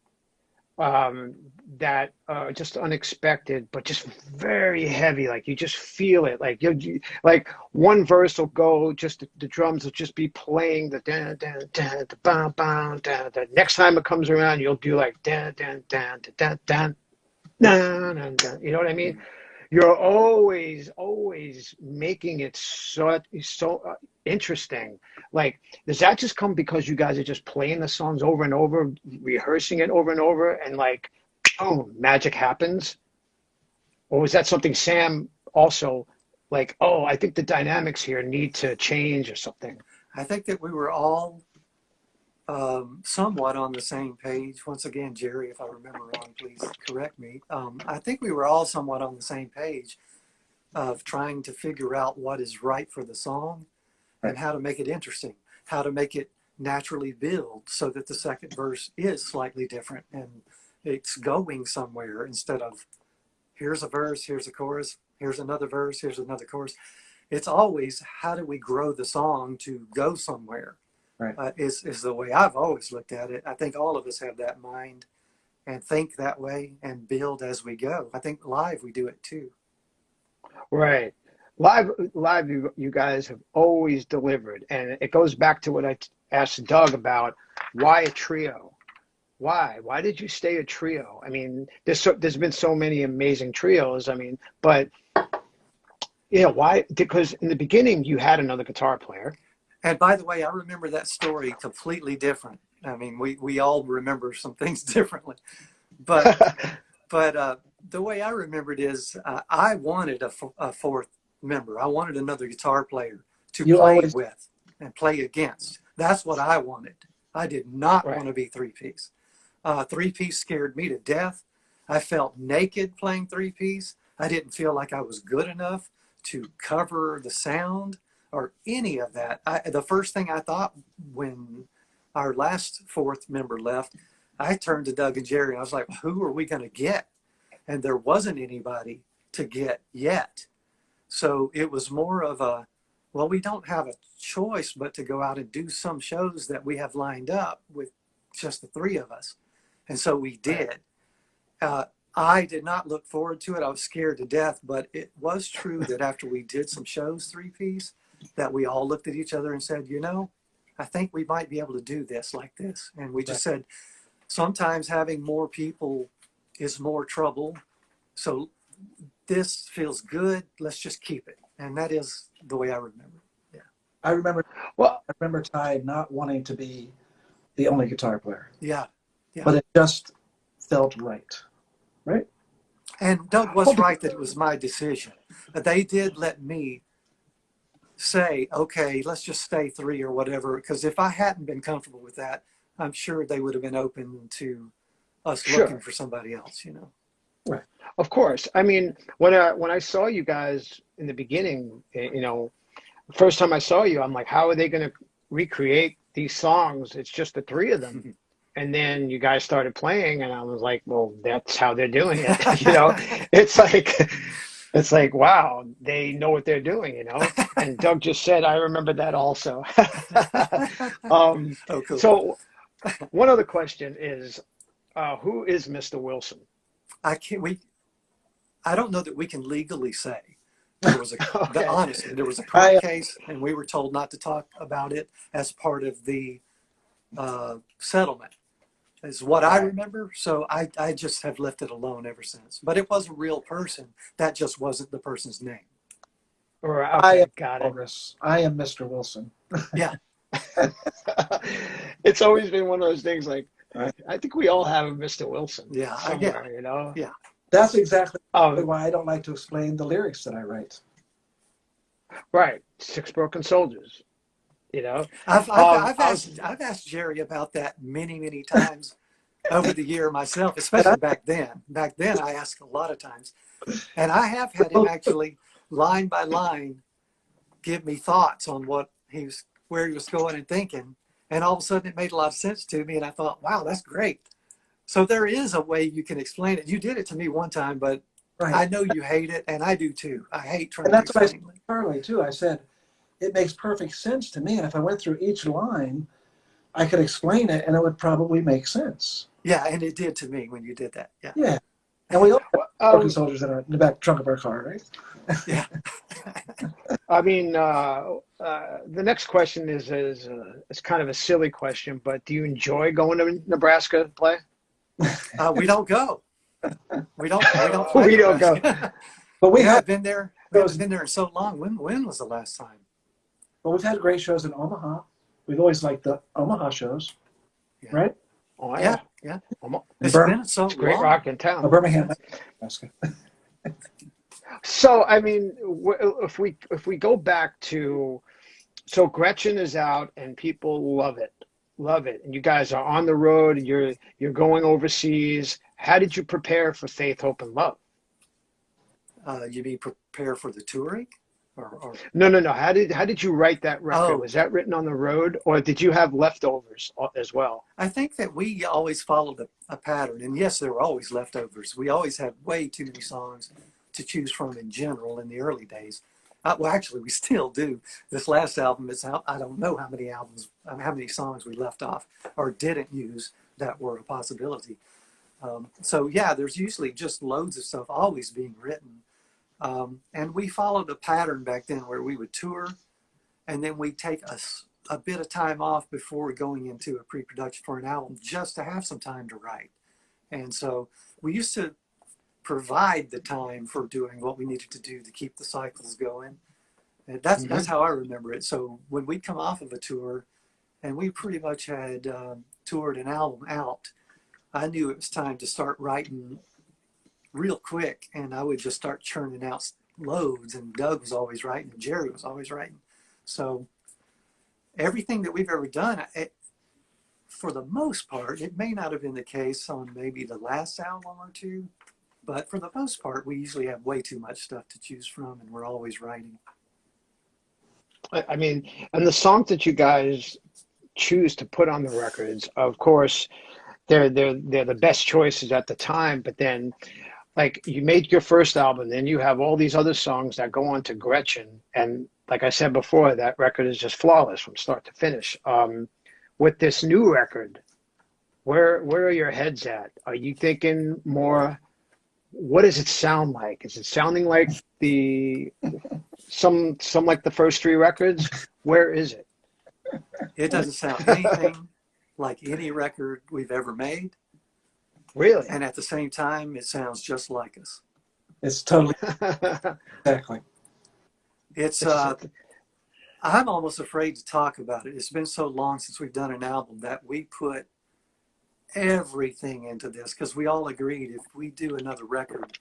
that are just unexpected, but just very heavy. Like you just feel it. Like like one verse will go, just the drums will just be playing the dan dan dan the bam bam dan. The next time it comes around, you'll do like dan dan dan dan dan dan dan dan. You know what I mean? You're always making it so interesting. Like, does that just come because you guys are just playing the songs over and over, rehearsing it over and over, and like, boom, magic happens? Or was that something Sam also like? Oh, I think the dynamics here need to change or something. I think that we were all somewhat on the same page. Once again, Jerry, if I remember wrong, please correct me. I think we were all somewhat on the same page of trying to figure out what is right for the song and how to make it interesting, how to make it naturally build so that the second verse is slightly different and it's going somewhere instead of here's a verse, here's a chorus, here's another verse, here's another chorus. It's always how do we grow the song to go somewhere. Right. Is the way I've always looked at it. I think all of us have that mind and think that way and build as we go. I think live we do it too. Right. Live, you guys have always delivered, and it goes back to what I asked Doug about. Why a trio? Why did you stay a trio? I mean, there's been so many amazing trios. I mean, but yeah, why? Because in the beginning you had another guitar player. And by the way, I remember that story completely different. I mean, we all remember some things differently, but the way I remembered is I wanted a fourth member. I wanted another guitar player to You play always with and play against. That's what I wanted. I did not Right. want to be three-piece. Three-piece scared me to death. I felt naked playing three-piece. I didn't feel like I was good enough to cover the sound or any of that. The first thing I thought when our last fourth member left, I turned to Doug and Jerry and I was like, who are we going to get? And there wasn't anybody to get yet. So it was more of a, well, we don't have a choice but to go out and do some shows that we have lined up with just the three of us. And so we did. I did not look forward to it. I was scared to death, but it was true that after we did some shows, three-piece, that we all looked at each other and said, you know, I think we might be able to do this like this. And we just said, sometimes having more people is more trouble. So this feels good. Let's just keep it. And that is the way I remember. Yeah. I remember Well, Ty not wanting to be the only guitar player. Yeah. Yeah. But it just felt right. Right? And Doug was right that it was my decision. But they did let me say, okay, let's just stay three or whatever. Because if I hadn't been comfortable with that, I'm sure they would have been open to us looking for somebody else, you know. Right. of course. I mean, when I saw you guys in the beginning, you know, first time I saw you, I'm like, how are they going to recreate these songs? It's just the three of them. And then you guys started playing, and I was like, well, that's how they're doing it. You know, it's like, wow, they know what they're doing, you know? And Doug just said, I remember that also. Oh, cool. So one other question is, who is Mr. Wilson? I don't know that we can legally say. There was Okay. honestly, there was a court case, and we were told not to talk about it as part of the settlement, is what I remember. So I just have left it alone ever since. But it was a real person. That just wasn't the person's name. Or okay, got it. Walrus. I am Mr. Wilson. Yeah. It's always been one of those things like, I think we all have a Mr. Wilson somewhere, you know? Yeah. That's exactly why I don't like to explain the lyrics that I write. Right. Six Broken Soldiers, you know? I've asked Jerry about that many times over the year myself, especially back then. Back then, I asked a lot of times. And I have had him actually, line by line, give me thoughts on where he was going and thinking. And all of a sudden, it made a lot of sense to me. And I thought, wow, that's great. So there is a way you can explain it. You did it to me one time, but I know you hate it, and I do too. I hate trying to explain it. And that's what I said Charlie, too. I said, it makes perfect sense to me. And if I went through each line, I could explain it, and it would probably make sense. Yeah, and it did to me when you did that. Yeah. Yeah. And we all have broken soldiers in the back trunk of our car, right? Yeah. I mean, the next question is kind of a silly question, but do you enjoy going to Nebraska to play? We don't go. We don't play. We don't go. But we have been there. We haven't been there in so long. When was the last time? Well, we've had great shows in Omaha. We've always liked the Omaha shows, right? Oh, yeah. It's been so long. It's great rock in town. Birmingham, Nebraska. So, I mean, if we go back to, so Gretchen is out and people love it, and you guys are on the road. You're going overseas. How did you prepare for Faith, Hope, and Love? You mean prepare for the touring? Or... No. How did you write that record? Was that written on the road, or did you have leftovers as well? I think that we always followed a pattern, and yes, there were always leftovers. We always had way too many songs to choose from in general in the early days. Well, actually, we still do. This last album is out. I don't know how many songs we left off or didn't use that were a possibility. So yeah, there's usually just loads of stuff always being written. And we followed a pattern back then where we would tour, and then we'd take a bit of time off before going into a pre-production for an album just to have some time to write. And so we used to provide the time for doing what we needed to do to keep the cycles going. And that's how I remember it. So when we'd come off of a tour, and we pretty much had toured an album out, I knew it was time to start writing real quick, and I would just start churning out loads, and Doug was always writing, and Jerry was always writing. So everything that we've ever done, for the most part, it may not have been the case on maybe the last album or two, but for the most part, we usually have way too much stuff to choose from, and we're always writing. I mean, and the songs that you guys choose to put on the records, of course, they're the best choices at the time, but then like you made your first album, then you have all these other songs that go on to Gretchen, and like I said before, that record is just flawless from start to finish. With this new record, where are your heads at? Are you thinking more? What does it sound like? Is it sounding like the some like the first three records? Where is it? It doesn't sound anything like any record we've ever made. Really? And at the same time, it sounds just like us. It's totally exactly. It's I'm almost afraid to talk about it. It's been so long since we've done an album that we put everything into this because we all agreed if we do another record,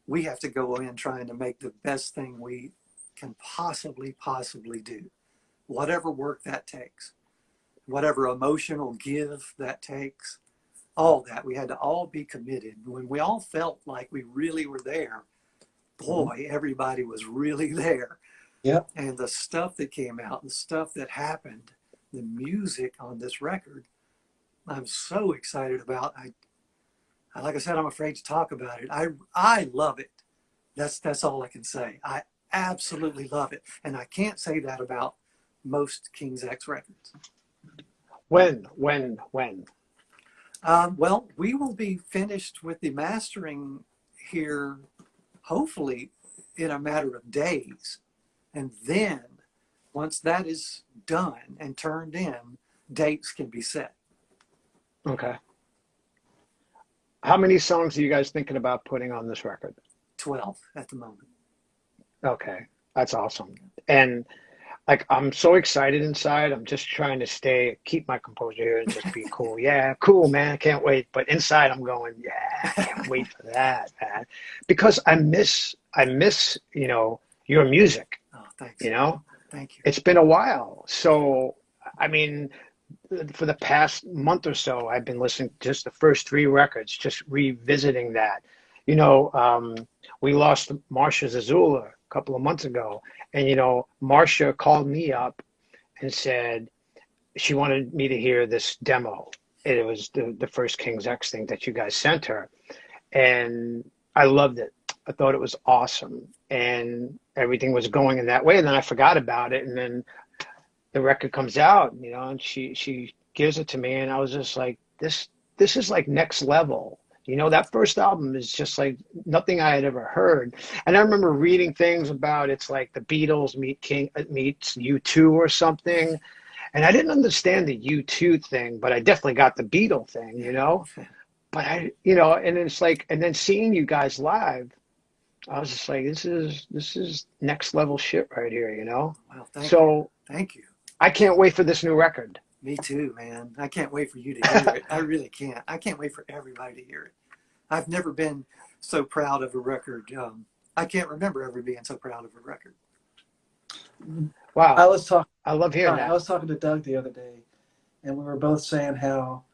we have to go in trying to make the best thing we can possibly do. Whatever work that takes, whatever emotional give that takes, all that. We had to all be committed. When we all felt like we really were there, boy, everybody was really there. Yep. And the stuff that came out, the stuff that happened, the music on this record, I'm so excited about. Like I said, I'm afraid to talk about it. I love it. That's all I can say. I absolutely love it. And I can't say that about most King's X records. When? Well, we will be finished with the mastering here, hopefully in a matter of days. And then once that is done and turned in, dates can be set. Okay. How many songs are you guys thinking about putting on this record? 12 at the moment. Okay, that's awesome. And like, I'm so excited inside. I'm just trying to keep my composure here and just be cool. Yeah, cool, man. I can't wait. But inside, I'm going, yeah, I can't wait for that, man. Because I miss, your music. Oh, thanks. Thank you. It's been a while. So, I mean, for the past month or so, I've been listening to just the first three records, just revisiting that. We lost Marcia Zazula a couple of months ago. And, Marcia called me up and said she wanted me to hear this demo. It was the first King's X thing that you guys sent her. And I loved it. I thought it was awesome. And everything was going in that way. And then I forgot about it. And then the record comes out, and she gives it to me. And I was just like, this is like next level. That first album is just like nothing I had ever heard. And I remember reading things about it's like the Beatles meets U2 or something. And I didn't understand the U2 thing, but I definitely got the Beatle thing, But and it's like, and then seeing you guys live, I was just like, this is next level shit right here, Well, thank you. Thank you. I can't wait for this new record. Me too, man. I can't wait for you to hear it. I really can't. I can't wait for everybody to hear it. I've never been so proud of a record. I can't remember ever being so proud of a record. Wow. I love hearing that. I was talking to Doug the other day, and we were both saying how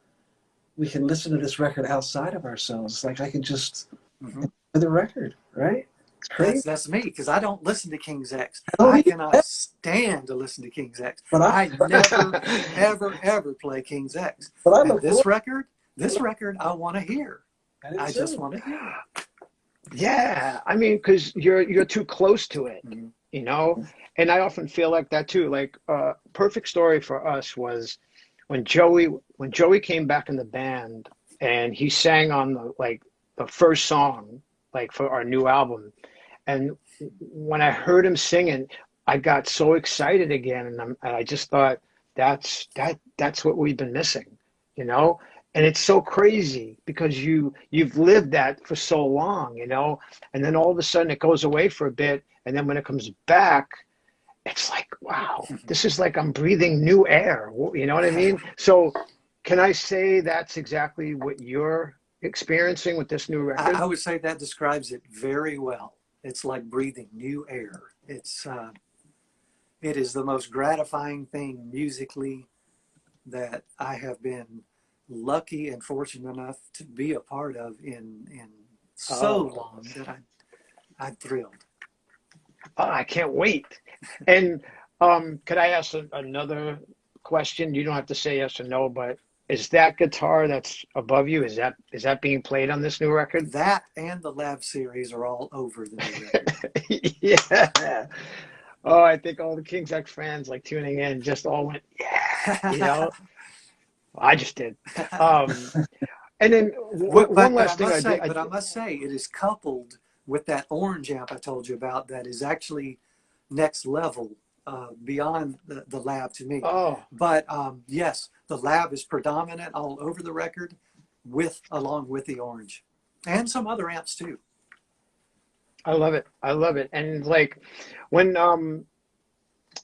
we can listen to this record outside of ourselves. Like I can just enjoy the record, right? It's crazy. That's me, because I don't listen to King's X. I cannot stand to listen to King's X. But I never, ever play King's X. But this record, I want to hear. I just want to hear it. Yeah, I mean, because you're too close to it, And I often feel like that too. Like, perfect story for us was when Joey came back in the band and he sang on the first song, like for our new album. And when I heard him singing, I got so excited again, and I just thought that's what we've been missing, And it's so crazy because you've lived that for so long, and then all of a sudden it goes away for a bit, and then when it comes back, it's like, wow, this is like I'm breathing new air. You know what I mean? So can I say that's exactly what you're experiencing with this new record? I would say that describes it very well. It's like breathing new air. It is the most gratifying thing musically that I have been lucky and fortunate enough to be a part of in so long that I'm thrilled. Oh, I can't wait. And could I ask another question? You don't have to say yes or no, but is that guitar that's above you, is that being played on this new record? That and the Lab series are all over the new record. Yeah. Oh, I think all the King's X fans like tuning in just all went, yeah, you know. I just did. Um, and then one But I last thing must I did. say, it is coupled with that orange amp I told you about that is actually next level, beyond the lab to me. Oh, But yes, the lab is predominant all over the record, along with the orange, and some other amps too. I love it. I love it. And like when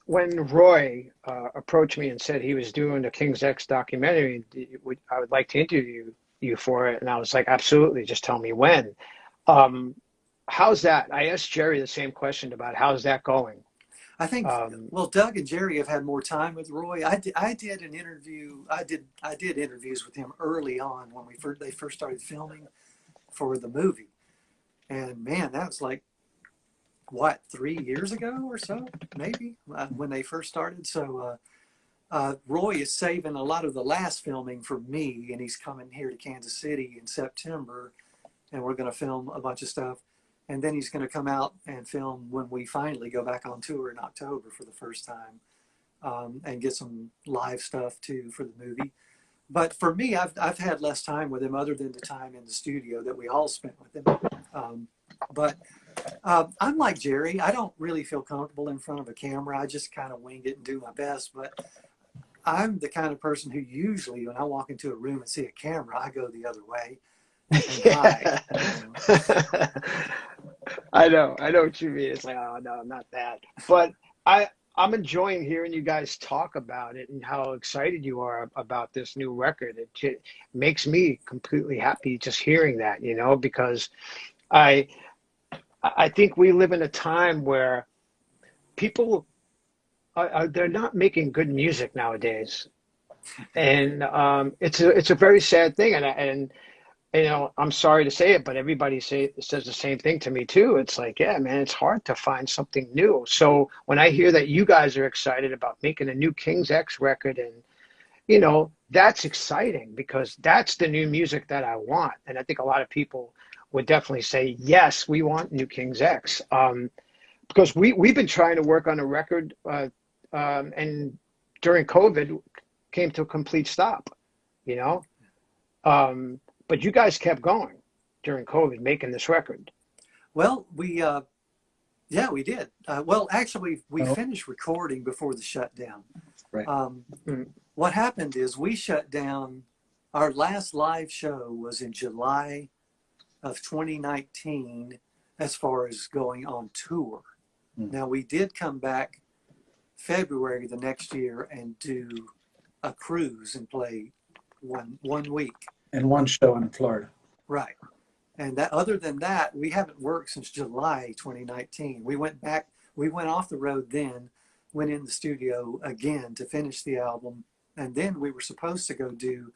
when Roy approached me and said he was doing a King's X documentary, I would like to interview you for it. And I was like, absolutely. Just tell me when. Um, how's that? I asked Jerry the same question about how's that going. I think, Um, well, Doug and Jerry have had more time with Roy. I did an interview. I did interviews with him early on when they first started filming for the movie. And man, that was like what, 3 years ago or so, maybe, when they first started. So Roy is saving a lot of the last filming for me, and he's coming here to Kansas City in September, and we're going to film a bunch of stuff. And then he's going to come out and film when we finally go back on tour in October for the first time, and get some live stuff too for the movie. But for me, I've had less time with him other than the time in the studio that we all spent with him. But I'm like Jerry. I don't really feel comfortable in front of a camera. I just kind of wing it and do my best. But I'm the kind of person who usually, when I walk into a room and see a camera, I go the other way and hide. yeah. You know. I know what you mean. It's like, oh no, not that. But I'm enjoying hearing you guys talk about it and how excited you are about this new record. Makes me completely happy just hearing that, you know, because I I think we live in a time where people they're not making good music nowadays, and it's a very sad thing. And you know, I'm sorry to say it, but says the same thing to me too. It's like, yeah, man, it's hard to find something new. So when I hear that you guys are excited about making a new King's X record, and you know, that's exciting because that's the new music that I want. And I think a lot of people would definitely say, yes, we want new King's X. Because we've been trying to work on a record, and during COVID came to a complete stop, you know. Um, but you guys kept going during COVID, making this record. Well, yeah, we did. Well, actually, we Oh, finished recording before the shutdown. right. Um, Mm. what happened is we shut down. Our last live show was in July of 2019, as far as going on tour. Mm. Now, we did come back February the next year and do a cruise and play one week. And one show in Florida. Right. And that, other than that, we haven't worked since July 2019. We went off the road then, went in the studio again to finish the album. And then we were supposed to go do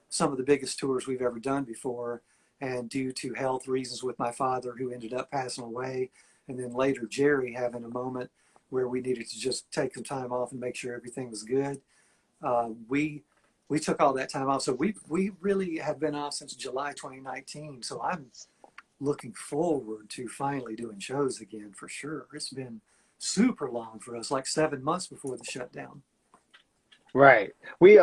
some of the biggest tours we've ever done before. And due to health reasons with my father, who ended up passing away, and then later Jerry having a moment where we needed to just take some time off and make sure everything was good, we took all that time off. So we really have been off since July 2019. So I'm looking forward to finally doing shows again for sure. It's been super long for us, like 7 months before the shutdown. Right. We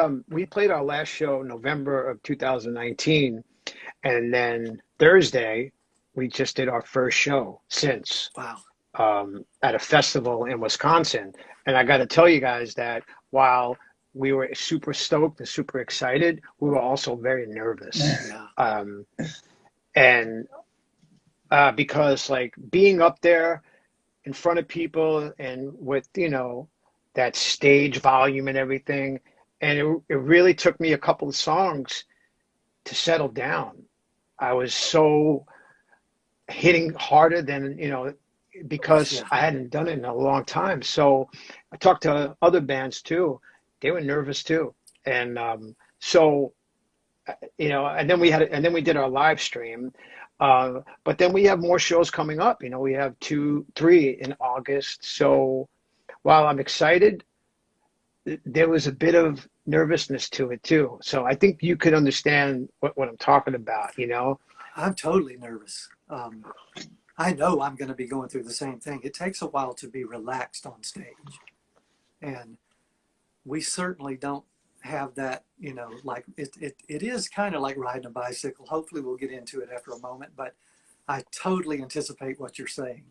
played our last show November of 2019, and then Thursday we just did our first show since, Wow. at a festival in Wisconsin. And I got to tell you guys that while we were super stoked and super excited, we were also very nervous. Yeah. And because like being up there in front of people and with, you know, that stage volume and everything, and it really took me a couple of songs to settle down. I was so hitting harder than, you know, because Yeah. I hadn't done it in a long time. So I talked to other bands too. They were nervous too. And so, you know, and then we did our live stream. But then we have more shows coming up. You know, we have 3 in August. So while I'm excited, there was a bit of nervousness to it too. So I think you could understand what I'm talking about, you know? I'm totally nervous. I know I'm going to be going through the same thing. It takes a while to be relaxed on stage. And we certainly don't have that, you know, like it is kind of like riding a bicycle. Hopefully we'll get into it after a moment, but I totally anticipate what you're saying.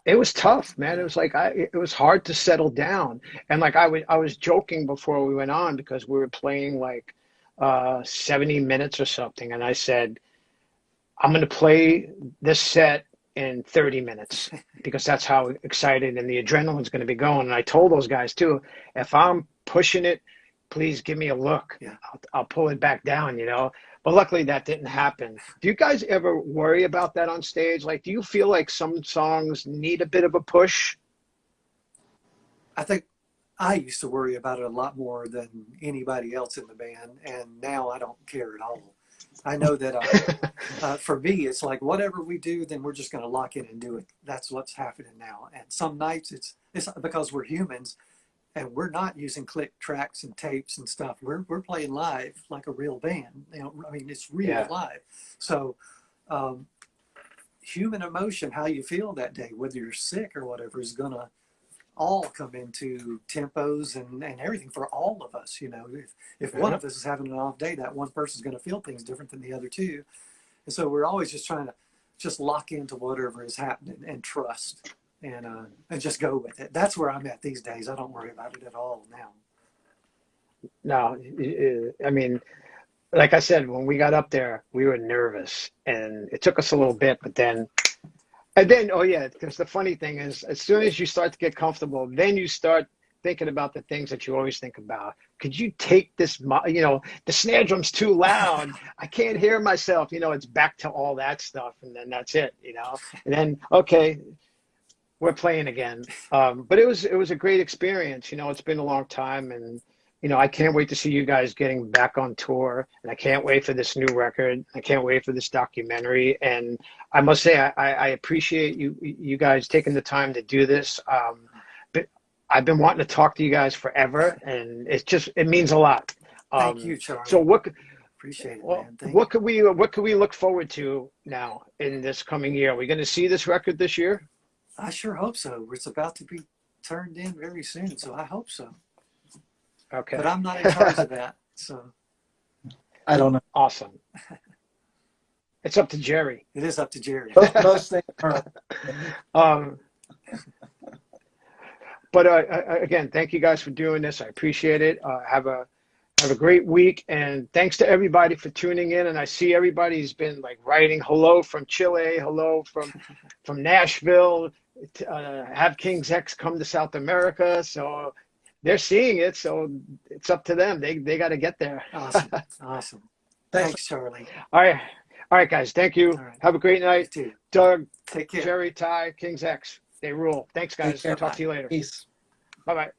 It was tough, man. It Yeah. was like it was hard to settle down. And like I was joking before we went on because we were playing like 70 minutes or something, and I said, I'm going to play this set in 30 minutes because that's how excited and the adrenaline's going to be going. And I told those guys too, if I'm pushing it, please give me a look. Yeah. I'll pull it back down, you know. But luckily that didn't happen. Do you guys ever worry about that on stage? Like, do you feel like some songs need a bit of a push? I think I used to worry about it a lot more than anybody else in the band, and now I don't care at all. I know that for me, it's like whatever we do, then we're just going to lock in and do it. That's what's happening now. And some nights it's because we're humans and we're not using click tracks and tapes and stuff. We're playing live like a real band. You know, I mean, it's real Yeah. live. So human emotion, how you feel that day, whether you're sick or whatever, is going to all come into tempos and everything for all of us. You know, if one Yeah. of us is having an off day, that one person's going to feel things different than the other two. And so we're always just trying to just lock into whatever is happening and trust and just go with it. That's where I'm at these days. I don't worry about it at all now. No, I mean, like I said, when we got up there, we were nervous and it took us a little bit, but then and then, oh yeah, because the funny thing is, as soon as you start to get comfortable, then you start thinking about the things that you always think about. Could you take this, you know, the snare drum's too loud. I can't hear myself. You know, it's back to all that stuff. And then that's it, you know, and then, okay, we're playing again. But it was a great experience. You know, it's been a long time and, you know, I can't wait to see you guys getting back on tour, and I can't wait for this new record. I can't wait for this documentary. And I must say, I appreciate you guys taking the time to do this. But I've been wanting to talk to you guys forever, and it means a lot. Thank you, So Charlie. Appreciate it, man. Thank you. what could we look forward to now in this coming year? Are we going to see this record this year? I sure hope so. It's about to be turned in very soon, so I hope so. Okay. But I'm not in charge of that, so I don't know. Awesome. It's up to Jerry. it is up to Jerry. Most things are. Um, but again, thank you guys for doing this. I appreciate it. Have a great week, and thanks to everybody for tuning in. And I see everybody's been like writing hello from Chile, hello from Nashville. Have King's X come to South America, so they're seeing it. So it's up to them. They got to get there. Awesome. Awesome. Thanks. Thanks, Charlie. All right, guys. Thank you. All right. Have a great You night. too. Doug, Take care. Jerry, Ty, King's X. They rule. Thanks, Take guys. care. Talk to you later. Peace. Bye bye.